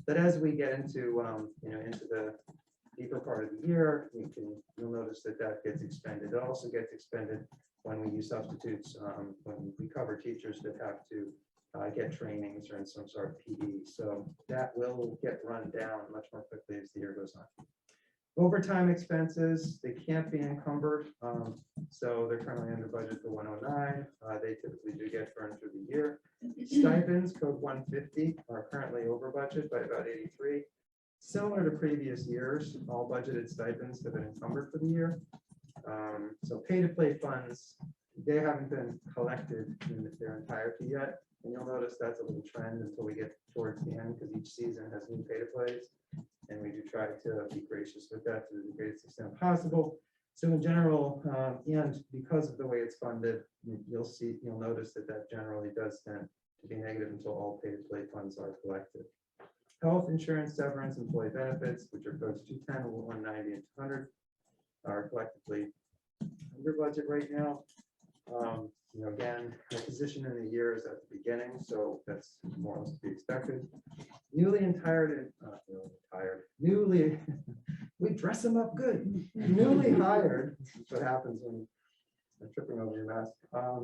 But as we get into into the deeper part of the year, you'll notice that gets expended. It also gets expended when we use substitutes, when we cover teachers that have to get trainings or in some sort of PD. So that will get run down much more quickly as the year goes on. Overtime expenses, they can't be encumbered, so they're currently under budget for 109. They typically do get burned through the year. Stipends, code 150, are currently over budget by about 83. Similar to previous years, all budgeted stipends have been encumbered for the year. So pay-to-play funds, they haven't been collected in their entirety yet. And you'll notice that's a little trend until we get towards the end, because each season has new pay-to-plays. And we do try to be gracious with that to the greatest extent possible. So in general, and because of the way it's funded, you'll notice that generally does tend to be negative until all pay-to-play funds are collected. Health insurance, severance, employee benefits, which are codes 210, 190, and 200, are collectively under budget right now. Again, the position in the year is at the beginning, so that's more or less to be expected. We dress them up good. Newly hired, that's what happens when you're tripping over your mask.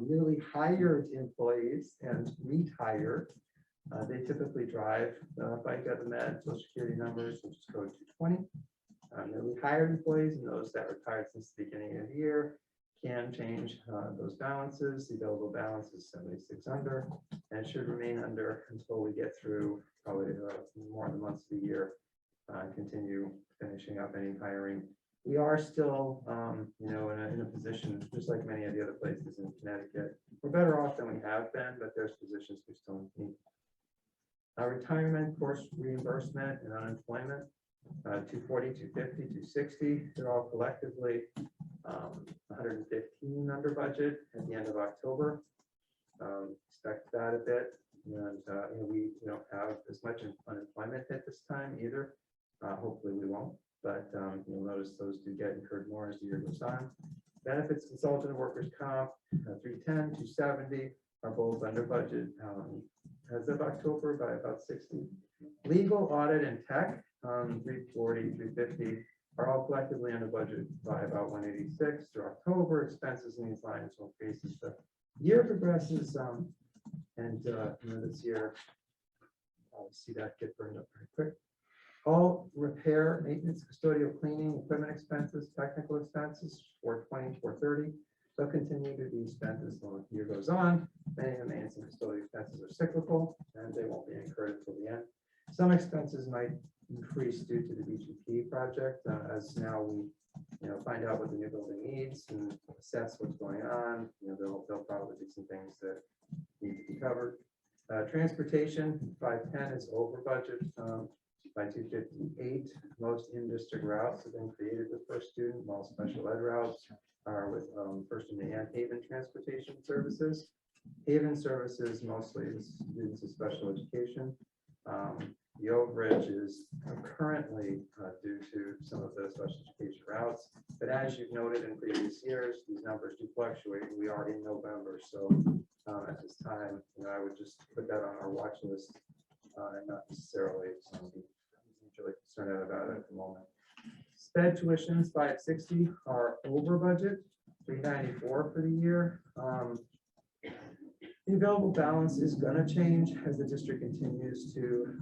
Newly hired employees and retired, they typically drive FICA, the Med, Social Security numbers, which is code 220. Newly hired employees and those that retired since the beginning of the year can change those balances. The available balance is 76 under, and should remain under until we get through probably more of the months of the year, continue finishing up any hiring. We are still, in a position, just like many of the other places in Connecticut. We're better off than we have been, but there's positions we still need. Retirement, course reimbursement, and unemployment, 240, 250, 260, they're all collectively 115 under budget at the end of October. Expect that a bit, and we don't have as much unemployment at this time either. Hopefully we won't, but you'll notice those do get incurred more as the year goes on. Benefits consultant and workers' comp, 310, 270 are both under budget as of October by about 60. Legal, audit, and tech, 340, 350, are all collectively under budget by about 186 through October. Expenses in these lines will increase as the year progresses. This year, I'll see that get burned up very quick. All repair, maintenance, custodial, cleaning, equipment expenses, technical expenses, 420, 430. They'll continue to be spent as the year goes on. Many of the maintenance and custodial expenses are cyclical, and they won't be incurred until the end. Some expenses might increase due to the BGP project, as now we, find out what the new building needs and assess what's going on. There'll probably be some things that need to be covered. Transportation, 510 is over budget by 258. Most in-district routes have been created with first student, while special ed routes are with first and Haven transportation services. Haven services mostly is students of special education. The overage is currently due to some of the special education routes, but as you've noted in previous years, these numbers do fluctuate. We are in November, so at this time, I would just put that on our watch list and not necessarily something I'm really concerned about it at the moment. Sped tuitions 560 are over budget, 394 for the year. The available balance is going to change as the district continues to,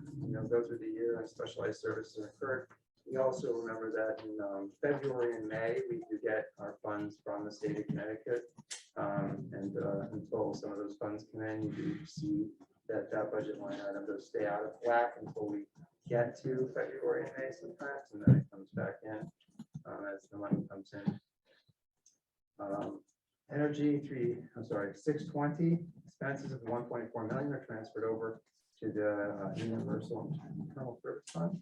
go through the year and specialized services are incurred. We also remember that in February and May, we do get our funds from the state of Connecticut. Until some of those funds come in, you do see that budget line item does stay out of whack until we get to February and May sometimes, and then it comes back in as the money comes in. Energy 620 expenses of 1.4 million are transferred over to the Universal Internal Service Fund.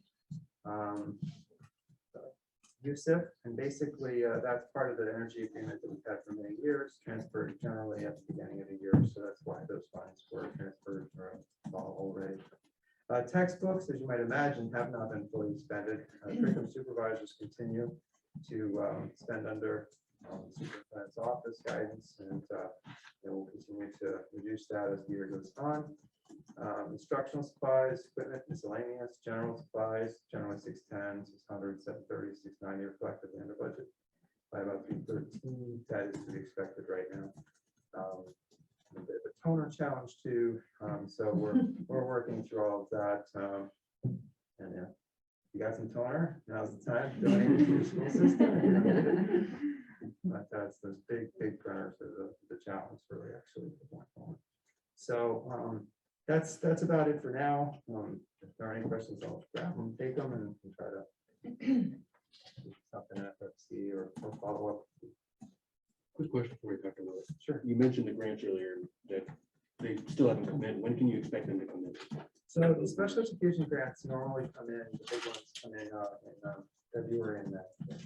USIP, and basically that's part of the energy agreement that we've had for many years, transferred generally at the beginning of the year, so that's why those funds were transferred already. Textbooks, as you might imagine, have not been fully expended. Curriculum supervisors continue to spend under superintendent's office guidance, and we'll continue to reduce that as the year goes on. Instructional supplies, equipment, miscellaneous, general supplies, generally 610, 600, 730, 690 are collectively under budget by about 313. That is to be expected right now. A bit of a toner challenge too, so we're working through all of that. And yeah, you got some toner, now's the time to donate it to your school system. But that's those big printers are the challenge really actually. So that's about it for now. If there are any questions, I'll grab them, take them, and try to do something at FFC or follow up. Quick question for you, Dr. Lewis. Sure. You mentioned the grants earlier that they still haven't come in. When can you expect them to come in? So the special education grants normally come in, the big ones come in February and May.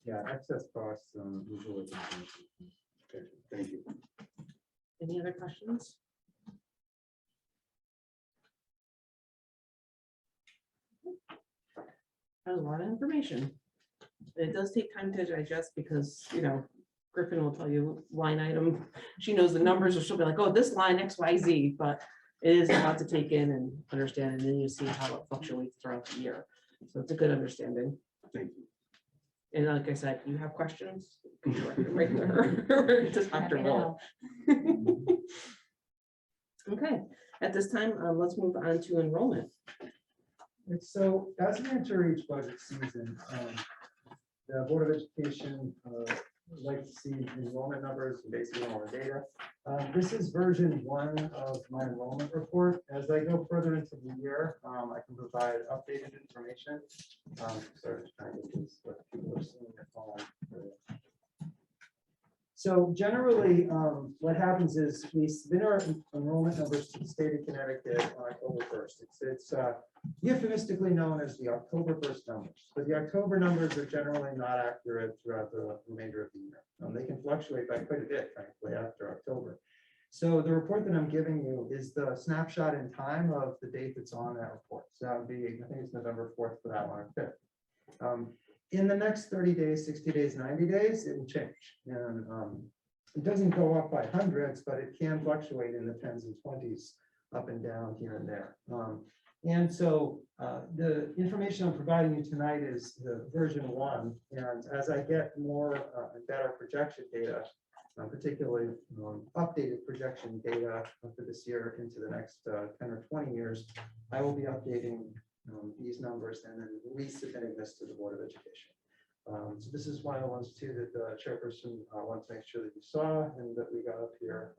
Yeah, excess costs usually. Okay, thank you. Any other questions? A lot of information. It does take time to digest because, Griffin will tell you line item. She knows the numbers, or she'll be like, oh, this line X, Y, Z, but it is a lot to take in and understand, and then you see how it fluctuates throughout the year. So it's a good understanding. Thank you. And like I said, you have questions, you can direct them right to her, to Dr. Willett. Okay, at this time, let's move on to enrollment. And so as we enter each budget season, the Board of Education would like to see enrollment numbers and basic enrollment data. This is version 1 of my enrollment report. As I go further into the year, I can provide updated information. Sorry, just trying to get this, what people are seeing at home. So generally, what happens is we submit our enrollment numbers to the state of Connecticut on October 1st. It's euphemistically known as the October 1st numbers, but the October numbers are generally not accurate throughout the remainder of the year. They can fluctuate by quite a bit, frankly, after October. So the report that I'm giving you is the snapshot in time of the date that's on that report. So that would be, I think it's November 4th for that one, or 5th. In the next 30 days, 60 days, 90 days, it will change. And it doesn't go up by hundreds, but it can fluctuate in the 10s and 20s up and down here and there. And so the information I'm providing you tonight is the version 1. And as I get more and better projection data, particularly updated projection data for this year into the next 10 or 20 years, I will be updating these numbers and then resubmitting this to the Board of Education. So this is one of the ones too that the chairperson wants to make sure that you saw and that we got up here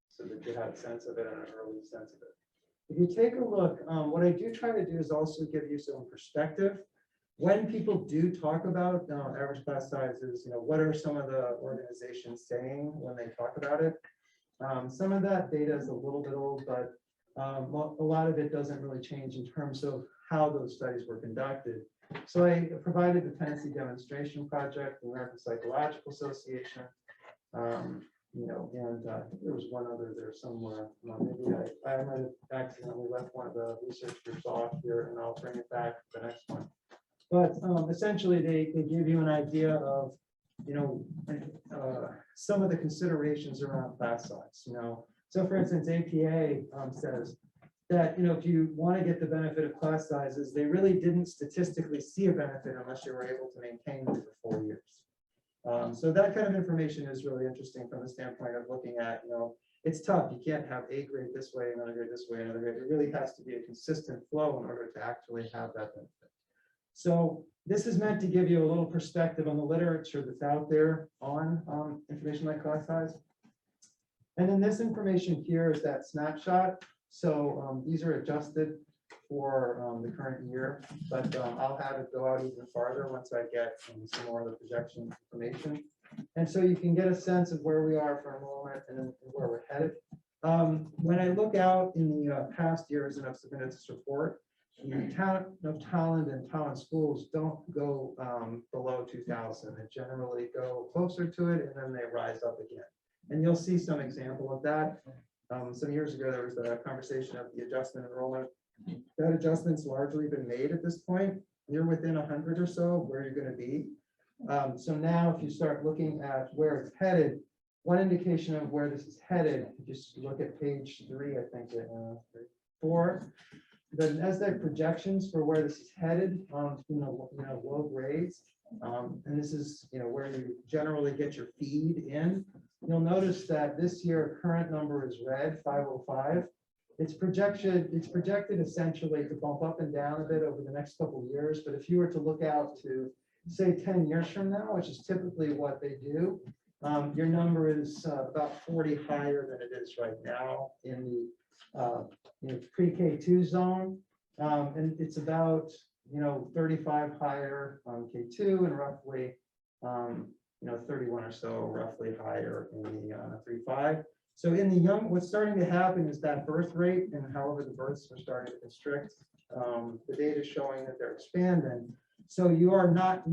so that you had a sense of it and an early sense of it. If you take a look, what I do try to do is also give you some perspective. When people do talk about average class sizes, what are some of the organizations saying when they talk about it? Some of that data is a little bit old, but a lot of it doesn't really change in terms of how those studies were conducted. So I provided the Tennessee Demonstration Project, the American Psychological Association, and I think there was one other there somewhere. Maybe I might have accidentally left one of the research groups off here, and I'll bring it back to the next one. But essentially, they give you an idea of, some of the considerations around class size. So for instance, APA says that if you want to get the benefit of class sizes, they really didn't statistically see a benefit unless you were able to maintain them for 4 years. So that kind of information is really interesting from the standpoint of looking at, it's tough. You can't have a grade this way, another grade this way, another grade. It really has to be a consistent flow in order to actually have that benefit. So this is meant to give you a little perspective on the literature that's out there on information like class size. And then this information here is that snapshot. So these are adjusted for the current year, but I'll have it go out even farther once I get some more of the projection information. And so you can get a sense of where we are for enrollment and where we're headed. When I look out in the past years, and I've submitted this report, the town of Tolland and Tolland schools don't go below 2,000. They generally go closer to it, and then they rise up again. And you'll see some example of that. Some years ago, there was a conversation of the adjustment enrollment. That adjustment's largely been made at this point. You're within 100 or so of where you're going to be. So now if you start looking at where it's headed, one indication of where this is headed, just look at page 3, I think, 4. The NASDAQ projections for where this is headed, low grades. And this is where you generally get your feed in. You'll notice that this year current number is red, 505. It's projected essentially to bump up and down a bit over the next couple of years. But if you were to look out to say 10 years from now, which is typically what they do, your number is about 40 higher than it is right now in the pre-K2 zone. And it's about 35 higher on K2 and roughly 31 or so roughly higher in the 3-5. So in the young, what's starting to happen is that birth rate, and however the births are starting to constrict, the data is showing that they're expanding. So you're not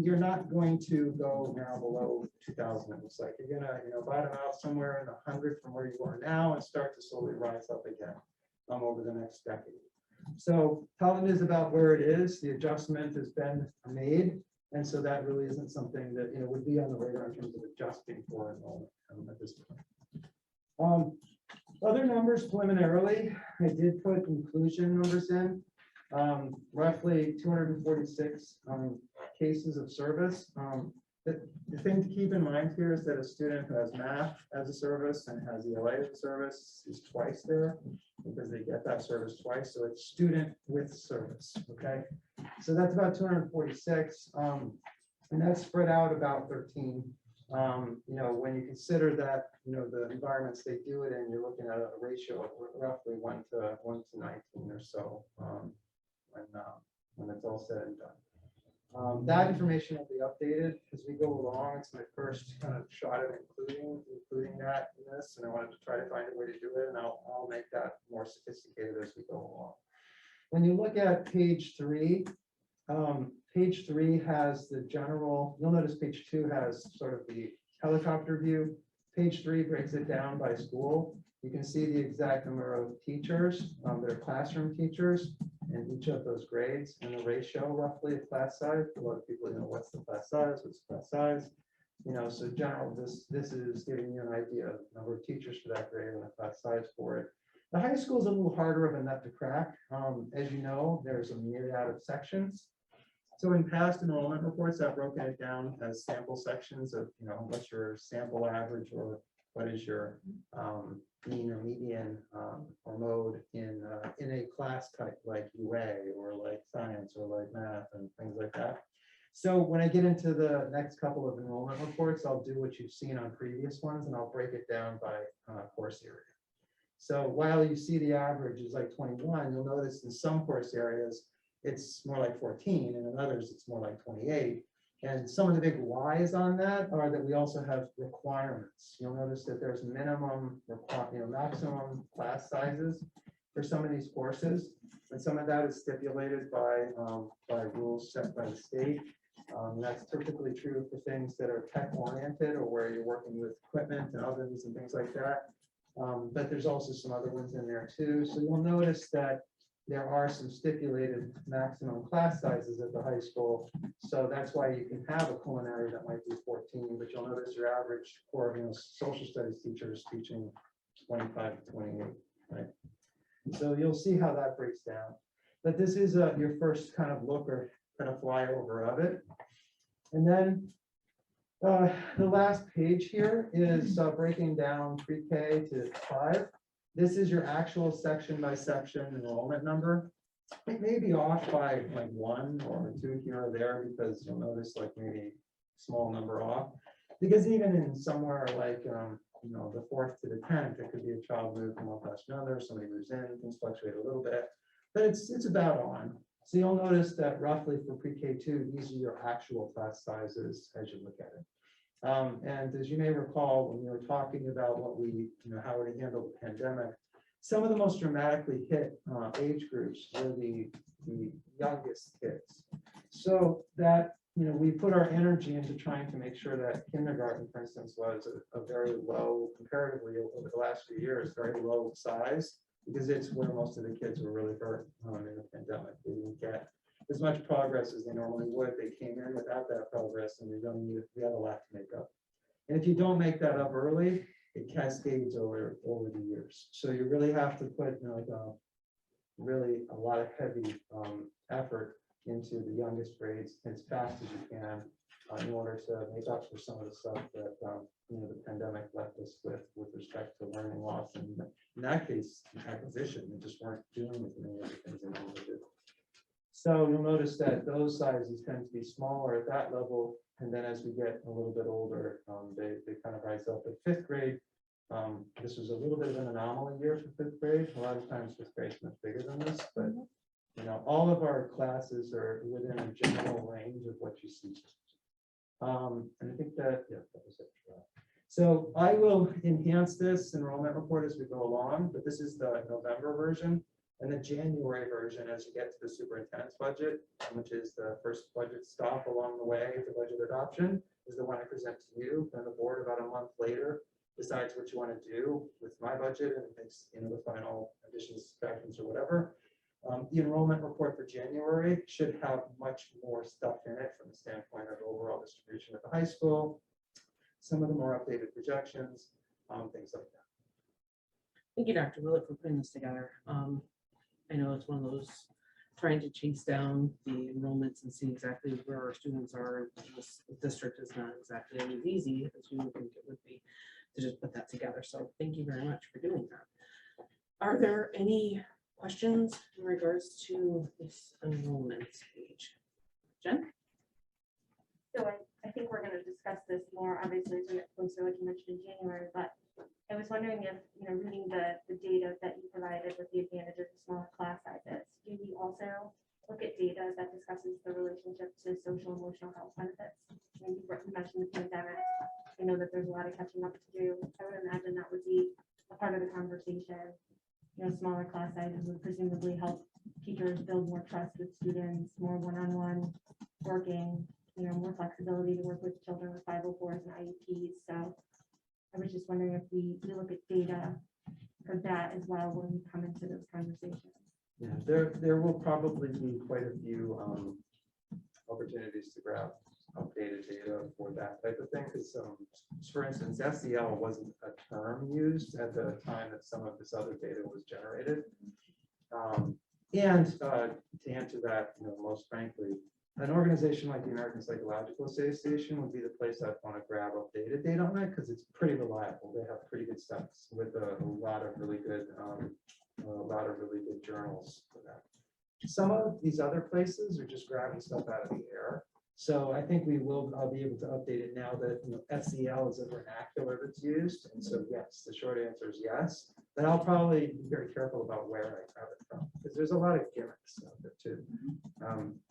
going to go now below 2,000. It looks like you're gonna bottom out somewhere in 100 from where you are now and start to slowly rise up again over the next decade. So Tolland is about where it is. The adjustment has been made, and so that really isn't something that would be on the radar in terms of adjusting for enrollment at this point. Other numbers preliminarily, I did put inclusion numbers in, roughly 246 cases of service. The thing to keep in mind here is that a student who has math as a service and has ELA as a service is twice there because they get that service twice. So it's student with service. Okay, so that's about 246, and that's spread out about 13. When you consider that the environments they do it in, you're looking at a ratio of roughly 1 to 19 or so when it's all said and done. That information will be updated as we go along. It's my first kind of shot at including that in this, and I wanted to try to find a way to do it, and I'll make that more sophisticated as we go along. When you look at page 3, page 3 has the general, you'll notice page 2 has sort of the helicopter view. Page 3 breaks it down by school. You can see the exact number of teachers, their classroom teachers, in each of those grades, and the ratio roughly of class size. A lot of people what's the class size, what's the class size. So general, this is giving you an idea of the number of teachers for that grade and the class size for it. The high school is a little harder of a nut to crack. As you know, there's a myriad of sections. So in past enrollment reports, I've broken it down as sample sections of, what's your sample average, or what is your mean or median or mode in a class type like UA or like science or like math and things like that. So when I get into the next couple of enrollment reports, I'll do what you've seen on previous ones, and I'll break it down by course area. So while you see the average is like 21, you'll notice in some course areas, it's more like 14, and in others, it's more like 28. And some of the big whys on that are that we also have requirements. You'll notice that there's maximum class sizes for some of these courses. And some of that is stipulated by rules set by the state. That's typically true for things that are tech oriented or where you're working with equipment and ovens and things like that. But there's also some other ones in there too. So you'll notice that there are some stipulated maximum class sizes at the high school. So that's why you can have a culinary that might be 14, but you'll notice your average core, social studies teacher is teaching 25 to 28, right? So you'll see how that breaks down. But this is your first kind of look or kind of flyover of it. And then the last page here is breaking down pre-K to 5. This is your actual section by section enrollment number. It may be off by like 1 or 2 here or there, because you'll notice like maybe small number off. Because even in somewhere like the 4th to the 10th, it could be a child moved from one class to another, somebody moves in, things fluctuate a little bit, but it's about on. So you'll notice that roughly for pre-K2, these are your actual class sizes as you look at it. And as you may recall, when we were talking about what we, how we handled the pandemic, some of the most dramatically hit age groups were the youngest kids. So that, we put our energy into trying to make sure that kindergarten, for instance, was a very low, comparatively over the last few years, very low size, because it's where most of the kids were really hurt in the pandemic. They didn't get as much progress as they normally would. They came in without that progress, and we have a lot to make up. And if you don't make that up early, it cascades over the years. So you really have to put really a lot of heavy effort into the youngest grades as fast as you can in order to make up for some of the stuff that the pandemic left us with respect to learning loss, and in that case, acquisition. They just weren't doing as many other things they wanted to do. So you'll notice that those sizes tend to be smaller at that level, and then as we get a little bit older, they kind of rise up. At 5th grade, this was a little bit of an anomaly year for 5th grade. A lot of times 5th grade is much bigger than this, but all of our classes are within a general range of what you see. And I think that was it. So I will enhance this enrollment report as we go along, but this is the November version. And the January version, as you get to the superintendent's budget, which is the first budget stop along the way for budget adoption, is the one I present to you. Then the board about a month later decides what you want to do with my budget and makes the final additions, subtractions, or whatever. The enrollment report for January should have much more stuff in it from the standpoint of overall distribution at the high school, some of the more updated projections, things like that. Thank you, Dr. Willett, for putting this together. I know it's one of those trying to chase down the enrollments and see exactly where our students are. This district is not exactly as easy as we would think it would be to just put that together. So thank you very much for doing that. Are there any questions in regards to this enrollment page? Jen? So I think we're going to discuss this more, obviously, as we get closer, like you mentioned in January, but I was wondering if, reading the data that you provided with the advantages of smaller class sizes, do we also look at data that discusses the relationship to social emotional health benefits? And you mentioned the pandemic. I know that there's a lot of catching up to do. I would imagine that would be a part of the conversation. Smaller class sizes would presumably help teachers build more trust with students, more one-on-one working, more flexibility to work with children with 504s and IEPs. So I was just wondering if we look at data for that as well when we come into those conversations. Yeah, there will probably be quite a few opportunities to grab updated data for that type of thing, because for instance, SEL wasn't a term used at the time that some of this other data was generated. And to answer that, most frankly, an organization like the American Psychological Association would be the place I'd want to grab updated data on it, because it's pretty reliable. They have pretty good stuff with a lot of really good journals for that. Some of these other places are just grabbing stuff out of the air. So I think I'll be able to update it now that SEL is a vernacular that's used. And so yes, the short answer is yes. But I'll probably be very careful about where I grab it from, because there's a lot of gimmicks out there too.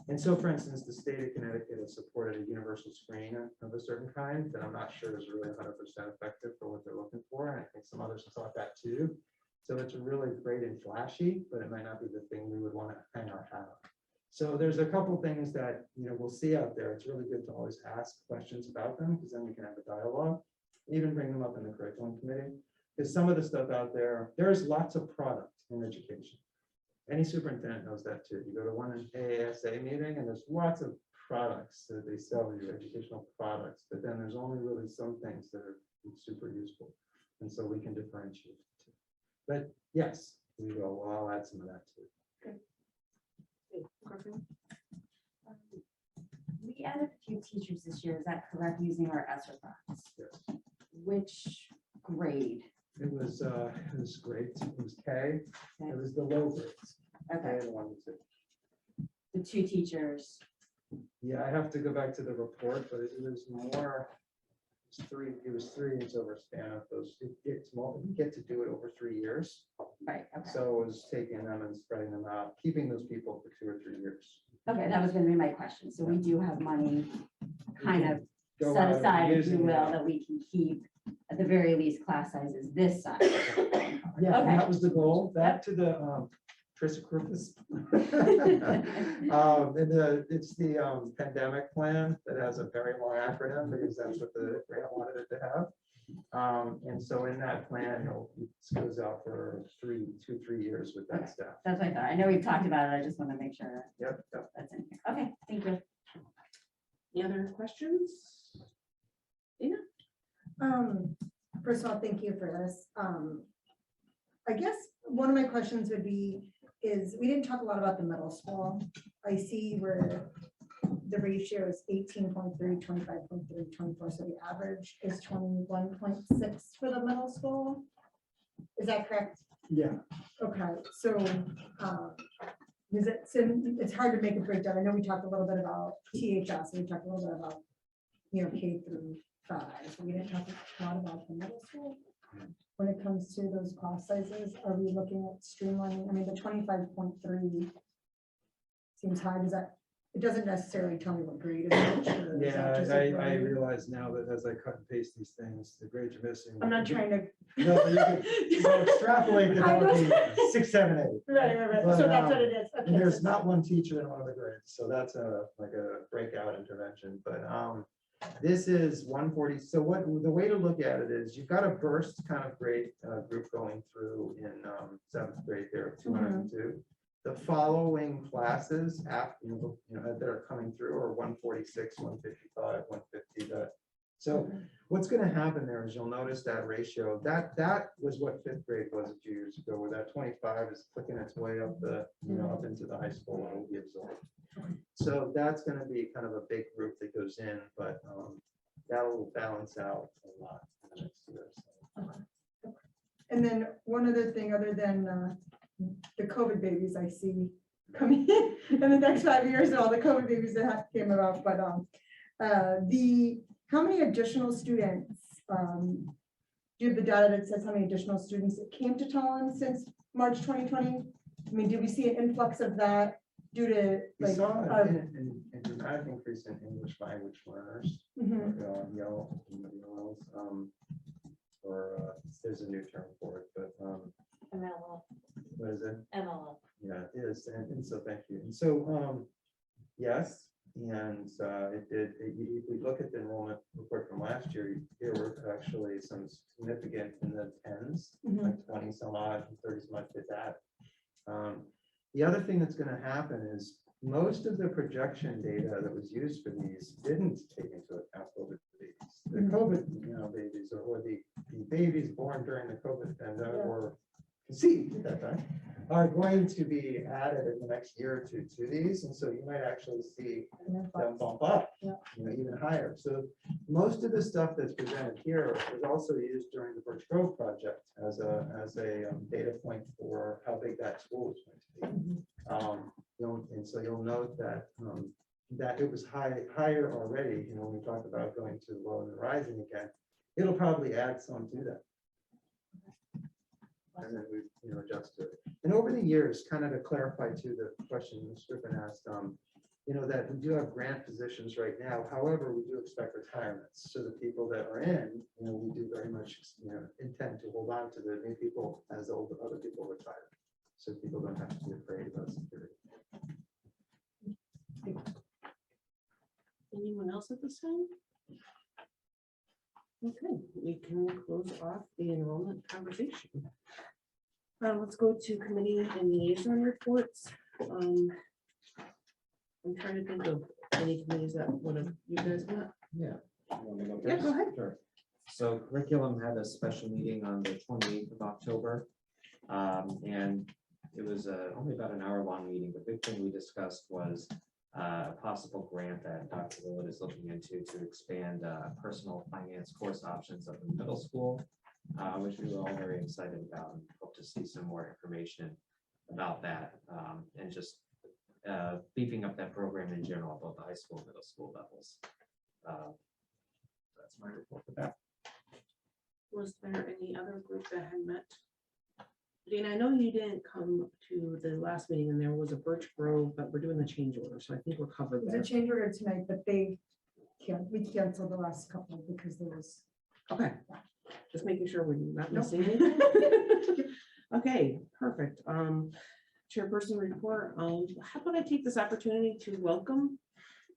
And so for instance, the state of Connecticut has supported a universal screen of a certain kind that I'm not sure is really 100% effective for what they're looking for. And I think some others have thought that too. So it's really great and flashy, but it might not be the thing we would want to hang our hat on. So there's a couple things that we'll see out there. It's really good to always ask questions about them, because then we can have a dialogue, even bring them up in the curriculum committee. Because some of the stuff out there's lots of product in education. Any superintendent knows that too. You go to one AASA meeting and there's lots of products that they sell you, educational products, but then there's only really some things that are super useful. And so we can differentiate too. But yes, I'll add some of that too. We added a few teachers this year, is that correct, using our ESSER box? Yes. Which grade? It was great. It was K. It was the low grades. Okay, K and 1 and 2. the two teachers. Yeah, I have to go back to the report, but it was more. It was three years over a span of those. It's more, we get to do it over 3 years. Right, okay. So it was taking them and spreading them out, keeping those people for 2 or 3 years. Okay, that was gonna be my question. So we do have money kind of Go set out and aside, if you using will, that. that we can keep at the very least class sizes this size. Yeah, and that was the goal. Back to the Trisacrufus. It's the pandemic plan that has a very long acronym, because that's what the grant wanted it to have. And so in that plan, it goes out for 3 years with that staff. That's what I thought. I know we've talked about it. I just want to make sure Yep. that's in here. Okay, thank you. Any other questions? Dana? First of all, thank you for this. I guess one of my questions would be, we didn't talk a lot about the middle school. I see where the ratio is 18.3, 25.3, 24, so the average is 21.6 for the middle school. Is that correct? Yeah. Okay, so it's hard to make a breakdown. I know we talked a little bit about THS, and we talked a little bit about, K through 5. We didn't talk a lot about the middle school. When it comes to those class sizes, are we looking at streamlining? I mean, the 25.3 seems high. It doesn't necessarily tell me what grade it is. Yeah, I realize now that as I cut and paste these things, the grades you're missing. I'm not trying to. No, you can extrapolate it to 6, 7, 8. Right. But, So that's what it is. And Okay. there's not one teacher in one of the grades, so that's like a breakout intervention, but this is 140. So the way to look at it is you've got a burst kind of grade group going through in 7th grade there of 202. The following classes after that are coming through are 146, 155, 150. So what's going to happen there is you'll notice that ratio that was what 5th grade was a few years ago, where that 25 is clicking its way up up into the high school and will be absorbed. So that's going to be kind of a big group that goes in, but that will balance out a lot in the next year. So. And then one other thing, other than the COVID babies I see coming in the next 5 years, and all the COVID babies that came about, but how many additional students, do you have the data that says how many additional students that came to Tolland since March 2020? I mean, did we see an influx of that due to We like? saw a dramatic increase in English language learners, yellows, or there's a new term for it, but MLL. what is it? MLL. Yeah, it is, and so thank you. And so yes, and it did. If we look at the enrollment report from last year, there were actually some significant in the 10s, like 20 some odd, 30 some odd did that. The other thing that's going to happen is most of the projection data that was used for these didn't take into account COVID babies. The COVID, babies or the babies born during the COVID pandemic or conceived at that time are going to be added in the next year or two to these. And so you might actually see them bump up, even higher. So most of the stuff that's presented here was also used during the Birch Grove project as a data point for how big that school is going to be. And so you'll note that that it was higher already. When we talk about going to low and rising again, it'll probably add some to that. And then we adjust to it. And over the years, kind of to clarify to the question Ms. Strickland asked, that we do have grant positions right now. However, we do expect retirements. So the people that are in, we do very much intend to hold on to the new people as other people retire. So people don't have to be afraid about security. Anyone else at this time? Okay, we can close off the enrollment conversation. Let's go to committee and liaison reports. I'm trying to think of any committees that one of you guys met. Yeah. You want me to go Yeah, first? go ahead. Sure. So curriculum had a special meeting on the 28th of October. And it was only about an hour-long meeting. The big thing we discussed was a possible grant that Dr. Willett is looking into to expand personal finance course options of the middle school, which we were all very excited about and hope to see some more information about that and just beefing up that program in general, both the high school and middle school levels. That's my report for that. Was there any other group that had met? Dean, I know you didn't come to the last meeting and there was a Birch Grove, but we're doing the change order, so I think we're covered There's there. a change order tonight, but we canceled the last couple because there was. Okay, just making sure we're not missing anything. Okay, perfect. Chairperson report. How about I take this opportunity to welcome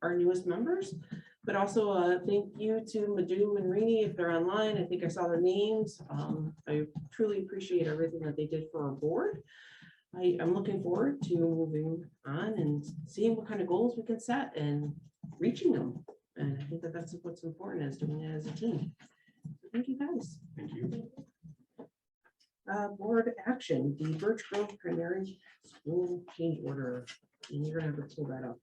our newest members, but also thank you to Madhu and Rini if they're online. I think I saw their names. I truly appreciate everything that they did for our board. I'm looking forward to moving on and seeing what kind of goals we can set and reaching them. And I think that that's what's important, is doing it as a team. So thank you guys. Thank you. Board action, the Birch Grove primary school change order. And you're gonna have to pull that up.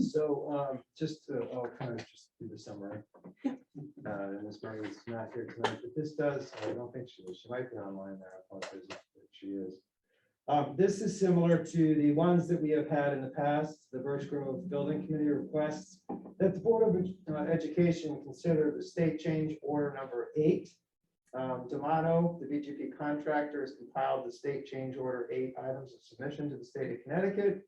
So I'll kind of just do the summary. And Ms. Murray is not here tonight, but this does, I don't think she is. She might be online there. I apologize if she is. This is similar to the ones that we have had in the past, the Birch Grove Building Committee requests that the Board of Education consider the state change order number 8. D'Amato, the BGP contractor, has compiled the state change order 8 items of submission to the state of Connecticut.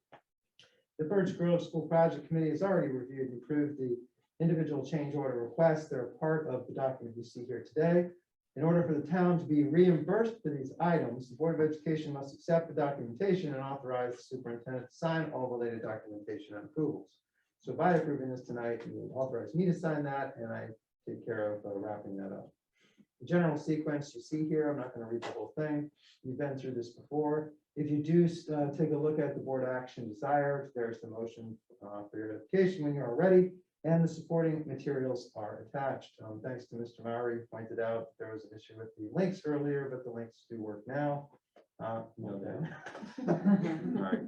The Birch Grove School Project Committee has already reviewed and approved the individual change order requests. They're part of the document you see here today. In order for the town to be reimbursed for these items, the Board of Education must accept the documentation and authorize the superintendent to sign all related documentation and approvals. So by approving this tonight, you will authorize me to sign that, and I take care of wrapping that up. The general sequence you see here, I'm not going to read the whole thing. You've been through this before. If you do take a look at the board action desired, there's the motion for your notification when you are ready, and the supporting materials are attached. Thanks to Mr. Mowry, who pointed out there was an issue with the links earlier, but the links do work now. No doubt. All right.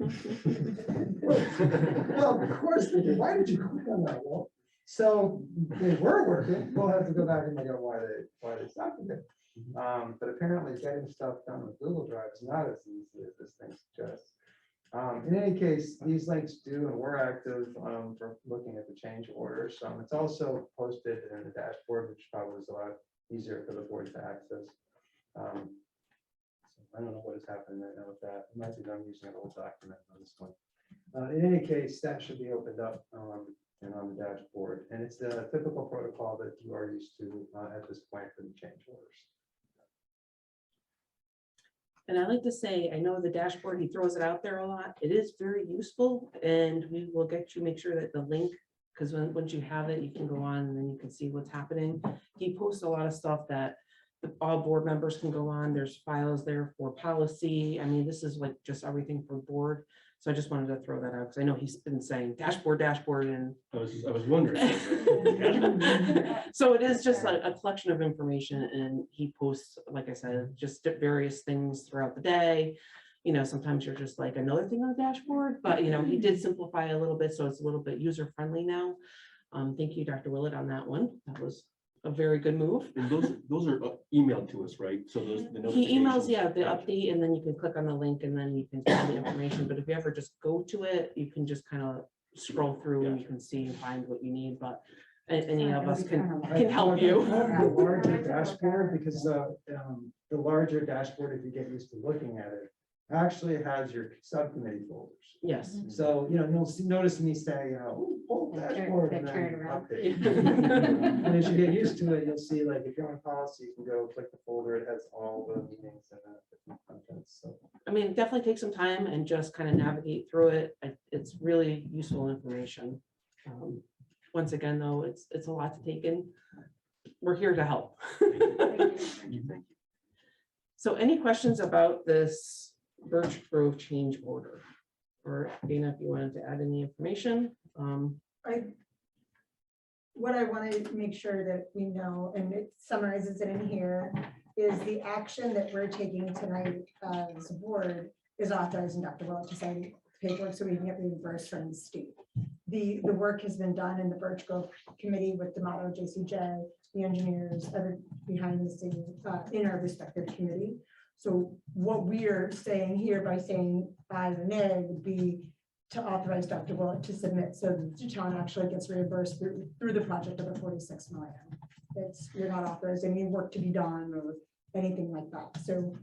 Well, of course they did. Why did you click on that? Well, so they were working. We'll have to go back and figure out why they stopped it. But apparently getting stuff done with Google Drive is not as easy as this thing suggests. In any case, these links do and were active for looking at the change orders. It's also posted in the dashboard, which probably is a lot easier for the board to access. So I don't know what is happening right now with that. It might be them using an old document on this one. In any case, that should be opened up and on the dashboard. And it's the typical protocol that you are used to at this point for the change orders. And I like to say, I know the dashboard, he throws it out there a lot. It is very useful, and we will make sure that the link because once you have it, you can go on and then you can see what's happening. He posts a lot of stuff that all board members can go on. There's files there for policy. I mean, this is like just everything for board. So I just wanted to throw that out because I know he's been saying dashboard, and I was wondering. so it is just a collection of information, and he posts, like I said, just various things throughout the day. You know, sometimes you're just like another thing on the dashboard, but you know, he did simplify a little bit, so it's a little bit user friendly now. Thank you, Dr. Willett, on that one. That was a very good move. And those are emailed to us, right? So those. the He emails, notifications- yeah, the update, and then you can click on the link and then you can find the information. But if you ever just go to it, you can just kind of scroll through and you can see and find what you need, but any of us can help you. The larger dashboard, because the larger dashboard, if you get used to looking at it, actually has your subcommittee folders. Yes. So, you know, notice me say, you know, "Ooh, hold They turn- dashboard. they and then turn it around. update. And as you get used to it, you'll see, like, if you're on policy, you can go click the folder, it has all the meetings and different contents, so. I mean, definitely take some time and just kind of navigate through it. It's really useful information. Once again, though, it's a lot to take in. We're here to help. Thank you. So any questions about this Birch Grove change order? Or Dana, if you wanted to add any information? What I want to make sure that we know, and it summarizes it in here, is the action that we're taking tonight as a board is authorizing Dr. Willett to sign paperwork so we can get reimbursed from the state. The work has been done in the Birch Grove Committee with the model JCJ, the engineers, other behind the scenes in our respective committee. So what we are saying here by saying aye or nay would be to authorize Dr. Willett to submit so that the town actually gets reimbursed through the project of the 46 million. You're not authorizing any work to be done or anything like that. So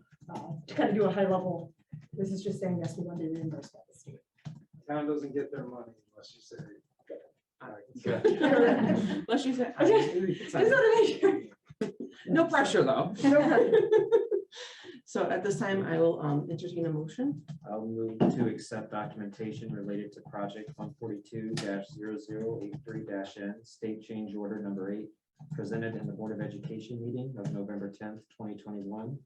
to kind of do a high level, this is just saying, yes, we want to be reimbursed by the state. Town doesn't get their money unless you say. Unless you say. Just wanna make sure. No pressure, though. So at this time, I will entertain a motion. I'll move to accept documentation related to project 142-0083-N, state change order number 8, presented in the Board of Education meeting of November 10th, 2021,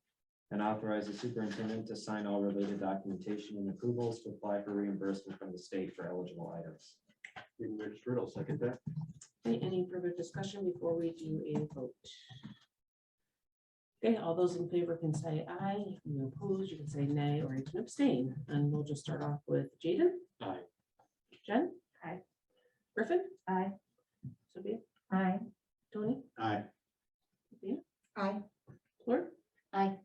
and authorize the superintendent to sign all related documentation and approvals to apply for reimbursement from the state for eligible items. Being registered, I'll second that. Any further discussion before we do a vote? Okay, all those in favor can say aye. If you oppose, you can say nay, or you can abstain. And we'll just start off with Jaden. Aye. Jen? Aye. Griffin? Aye. Sophia? Aye. Tony? Aye. Sophia? Aye. Fleur? Aye.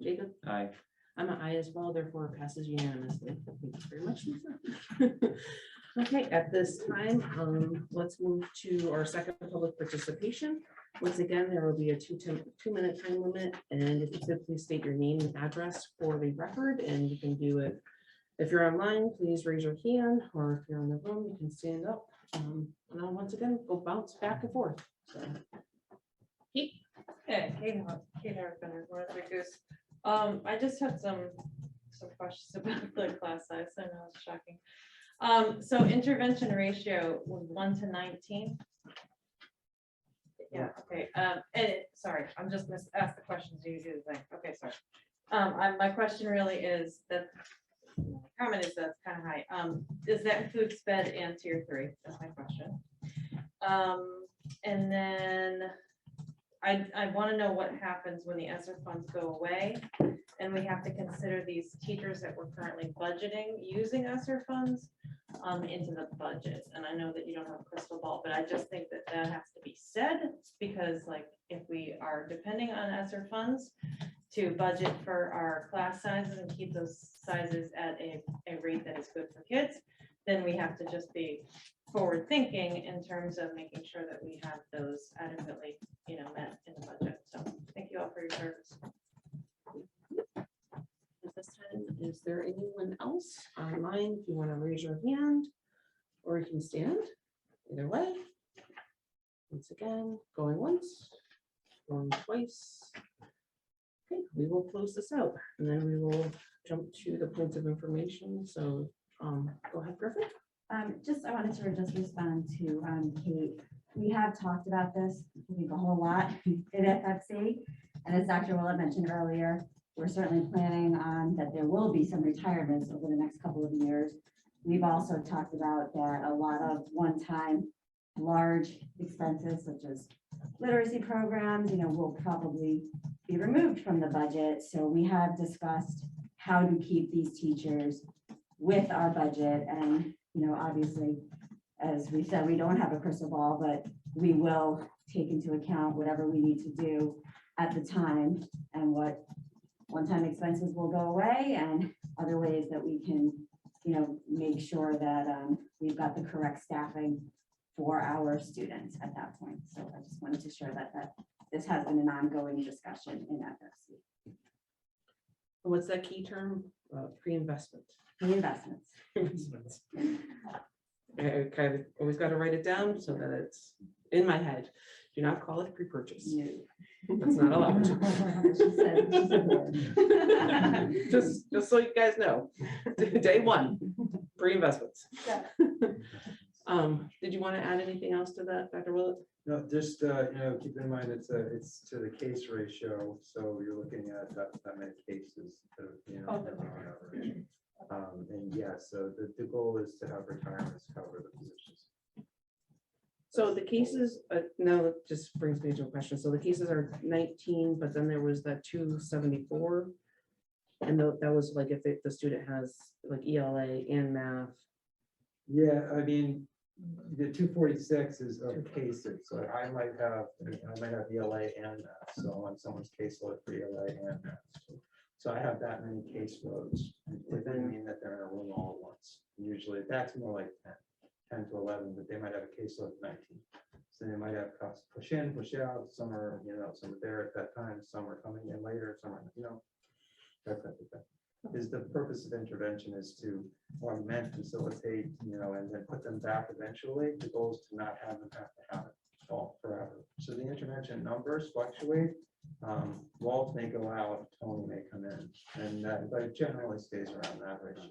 Jacob? Aye. I'm an aye as well, therefore it passes unanimously. Thank you very much, Lisa. Okay, at this time, let's move to our second public participation. Once again, there will be a 2-minute time limit, and if you could please state your name and address for the record, and you can do it. If you're online, please raise your hand, or if you're in the room, you can stand up. And I'll once again go bounce back and forth. So, Kate? Hey, Kate Harrison, North Goose. I just had some questions about the class size. I know it's shocking. So intervention ratio was 1 to 19. Yeah, okay. Sorry, I'm just gonna ask the questions you do the thing. Okay, sorry. My question really is that comment is that's kind of high. Does that include SPED and tier 3? That's my question. And then I want to know what happens when the ESSER funds go away and we have to consider these teachers that we're currently budgeting using ESSER funds into the budget. And I know that you don't have a crystal ball, but I just think that that has to be said, because like if we are depending on ESSER funds to budget for our class sizes and keep those sizes at a rate that is good for kids, then we have to just be forward thinking in terms of making sure that we have those adequately, met in the budget. So thank you all for your service. At this time, is there anyone else online? If you want to raise your hand, or you can stand, either way. Once again, going once, going twice. Okay, we will close this out, and then we will jump to the points of information. So go ahead, Griffin. I wanted to just respond to Kate. We have talked about this, I think, a whole lot in FFC. And as Dr. Willett mentioned earlier, we're certainly planning on that there will be some retirements over the next couple of years. We've also talked about that a lot of one-time large expenses such as literacy programs, will probably be removed from the budget. So we have discussed how to keep these teachers with our budget. And, obviously, as we said, we don't have a crystal ball, but we will take into account whatever we need to do at the time and what one-time expenses will go away and other ways that we can, make sure that we've got the correct staffing for our students at that point. So I just wanted to share that this has been an ongoing discussion in FFC. What's that key term? Pre-investment. Reinvestments. Investments. I kind of always got to write it down so that it's in my head. Do not call it pre-purchase. That's not allowed. Just so you guys know, day one, pre-investments. Did you want to add anything else to that, Dr. Willett? No, just, keep in mind, it's to the case ratio, so you're looking at that many cases, on average. And yeah, so the goal is to have retirements cover the positions. So the cases, now that just brings me to a question. So the cases are 19, but then there was that 274. And that was like if the student has like ELA and math. Yeah, I mean, the 246 is of cases, so I might have ELA and math, so on someone's caseload for ELA and math. So I have that many caseloads. It doesn't mean that they're in a room all at once. Usually that's more like 10 to 11, but they might have a caseload of 19. So they might have push in, push out. Some are, some are there at that time. Some are coming in later. Some are, that type of thing. Is the purpose of intervention is to augment, facilitate, and then put them back eventually. The goal is to not have them have to have it all forever. So the intervention numbers fluctuate. Walt may go out, Tony may come in, and that, but it generally stays around that ratio.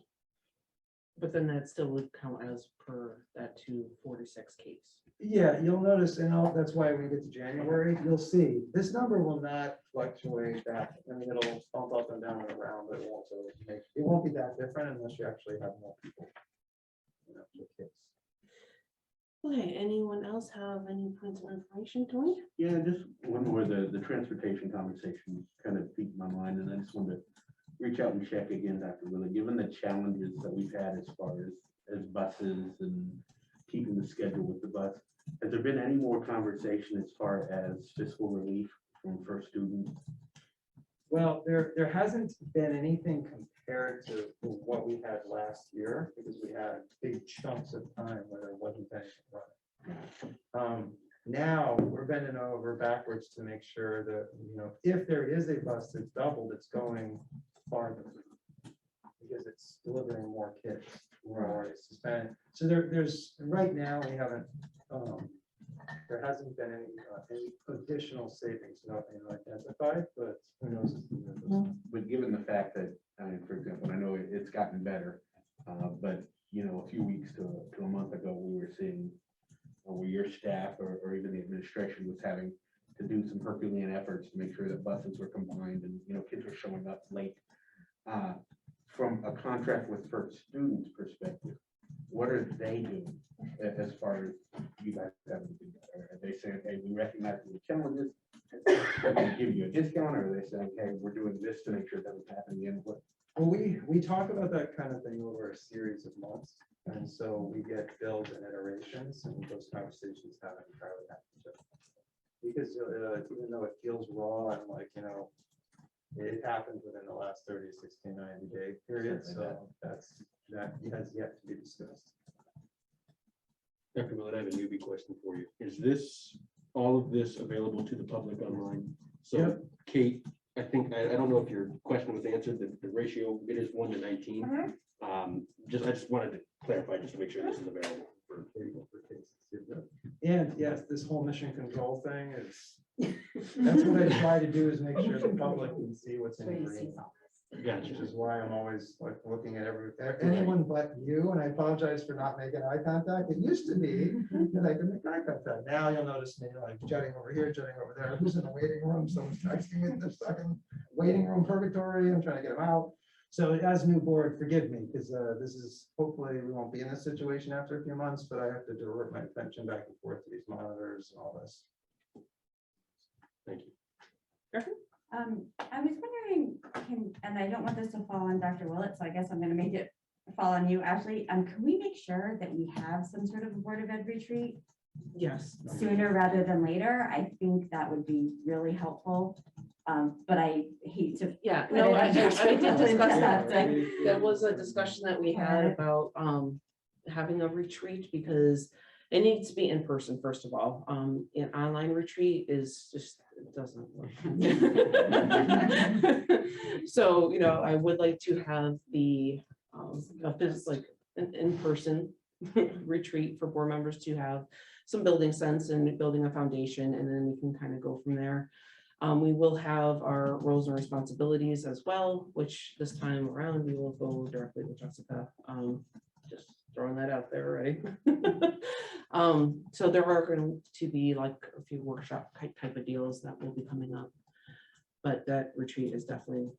But then that still would count as per that 246 case. Yeah, you'll notice, and that's why when we get to January, you'll see this number will not fluctuate that. I mean, it'll bump up and down and around, but it won't be that different unless you actually have more people. For kids. Okay, anyone else have any points of information, Tony? Yeah, just one more, the transportation conversation kind of piqued my mind, and I just wanted to reach out and check again, Dr. Willett, given the challenges that we've had as far as buses and keeping the schedule with the bus, has there been any more conversation as far as fiscal relief from first students? Well, there hasn't been anything compared to what we had last year, because we had big chunks of time where there wasn't anything running. Now we're bending over backwards to make sure that, if there is a bus that's doubled, it's going farther because it's delivering more kids. So there's right now we haven't, there hasn't been any additional savings, nothing identified, but who knows? But given the fact that, for example, I know it's gotten better, but a few weeks to a month ago, we were seeing where your staff or even the administration was having to do some Herculean efforts to make sure that buses were combined and kids were showing up late. From a contract with first students perspective, what are they doing as far as you guys having to do that? Are they saying, hey, we recognize the challenges, we're going to give you a discount, or are they saying, hey, we're doing this to make sure that it's happening? And what? Well, we talk about that kind of thing over a series of months, and so we get billed in iterations, and those conversations haven't entirely happened yet. Because even though it feels raw and it happened within the last 30, 60, 90-day period, so that has yet to be discussed. Dr. Willett, I have a newbie question for you. Is all of this available to the public online? So Yep. Kate, I think, I don't know if your question was answered, the ratio, it is 1 to 19. I just wanted to clarify, just to make sure this is available for cases. And yes, this whole mission control thing is, that's what I try to do, is make sure the public can see what's in green. Gotcha. Which is why I'm always like looking at anyone but you, and I apologize for not making eye contact. It used to be that I could make eye contact. Now you'll notice me like jutting over here, jutting over there. Who's in the waiting room? Someone's texting me, they're stuck in waiting room purgatory. I'm trying to get them out. So as new board, forgive me, because this is, hopefully we won't be in this situation after a few months, but I have to divert my attention back and forth to these monitors and all this. Thank you. I was wondering, and I don't want this to fall on Dr. Willett, so I guess I'm gonna make it fall on you, Ashley. Can we make sure that we have some sort of a Board of Ed retreat Yes. sooner rather than later? I think that would be really helpful. But I hate to. Yeah, put no, it I on did your discuss shoulders, that. but- There was a discussion that we had about having a retreat because it needs to be in person, first of all. An online retreat is just, it doesn't work. So, you know, I would like to have the like an in-person retreat for board members to have some building sense and building a foundation, and then we can kind of go from there. We will have our roles and responsibilities as well, which this time around we will go directly with Jessica. Just throwing that out there, right? So there are going to be like a few workshop type of deals that will be coming up. But that retreat is definitely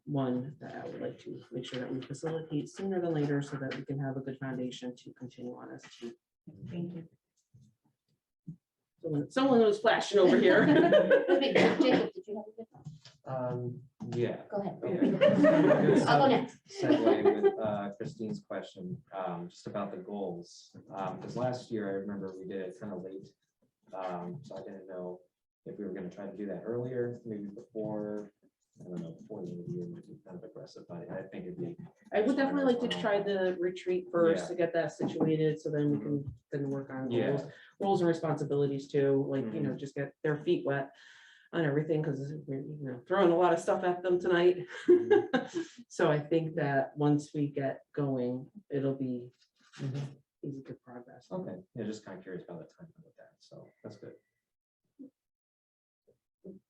one that I would like to make sure that we facilitate sooner than later so that we can have a good foundation to continue on as a team. Thank you. Someone was flashing over here. Jacob, did you have a good one? Yeah. Go ahead. Yeah. I'll go next. Segue with Christine's question, just about the goals. Because last year, I remember we did it kind of late. So I didn't know if we were going to try to do that earlier, maybe before, I don't know, before the end of the year, might be kind of aggressive, but I think it'd be. I would definitely like to try the retreat first Yeah. to get that situated, so then we can then work on Yeah. roles and responsibilities too, like, you know, just get their feet wet on everything, because we're, you know, throwing a lot of stuff at them tonight. So I think that once we get going, it'll be easy to progress. Okay, yeah, just kind of curious about the timing with that, so that's good.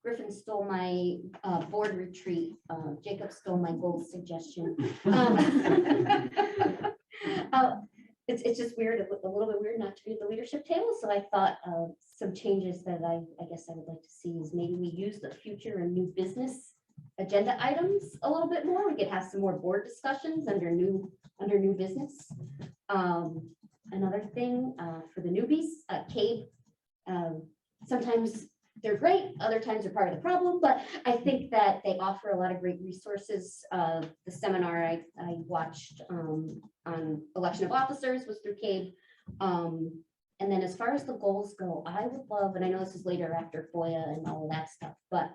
Griffin stole my board retreat. Jacob stole my goal suggestion. It's just weird, a little bit weird not to be at the leadership table. So I thought some changes that I guess I would like to see is maybe we use the future and new business agenda items a little bit more. We could have some more board discussions under new business. Another thing for the newbies, CABE. Sometimes they're great, other times they're part of the problem, but I think that they offer a lot of great resources. The seminar I watched on election of officers was through CABE. And then as far as the goals go, I would love, and I know this is later after FOIA and all of that stuff, but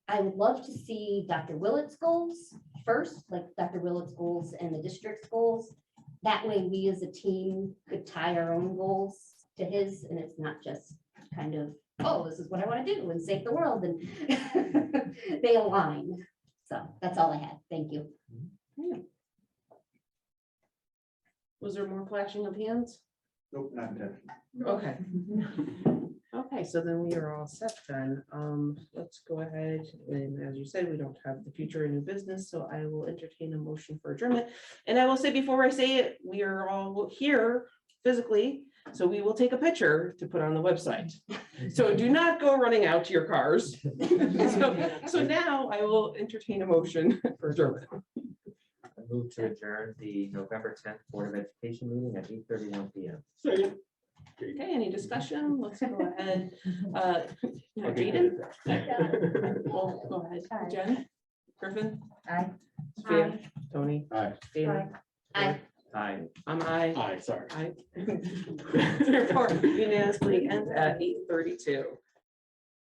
I would love to see Dr. Willett's goals first, like Dr. Willett's goals and the district's goals. That way we as a team could tie our own goals to his, and it's not just kind of, oh, this is what I want to do and save the world, and they align. So that's all I had. Thank you. Was there more flashing of hands? Nope, not intentional. Okay. Okay, so then we are all set then. Let's go ahead, and as you said, we don't have the future and new business, so I will entertain a motion for adjournment. And I will say before I say it, we are all here physically, so we will take a picture to put on the website. So do not go running out to your cars. So now I will entertain a motion for adjournment. I move to adjourn the November 10th Board of Education meeting at 8:31 p.m. Okay, any discussion? Let's go ahead. Jaden? Well, go ahead. Jen? Griffin? Aye. Sophia? Tony? Aye. Dana? Aye. Aye. I'm aye. Aye, sorry. Aye. Report unanimously ends at 8:32.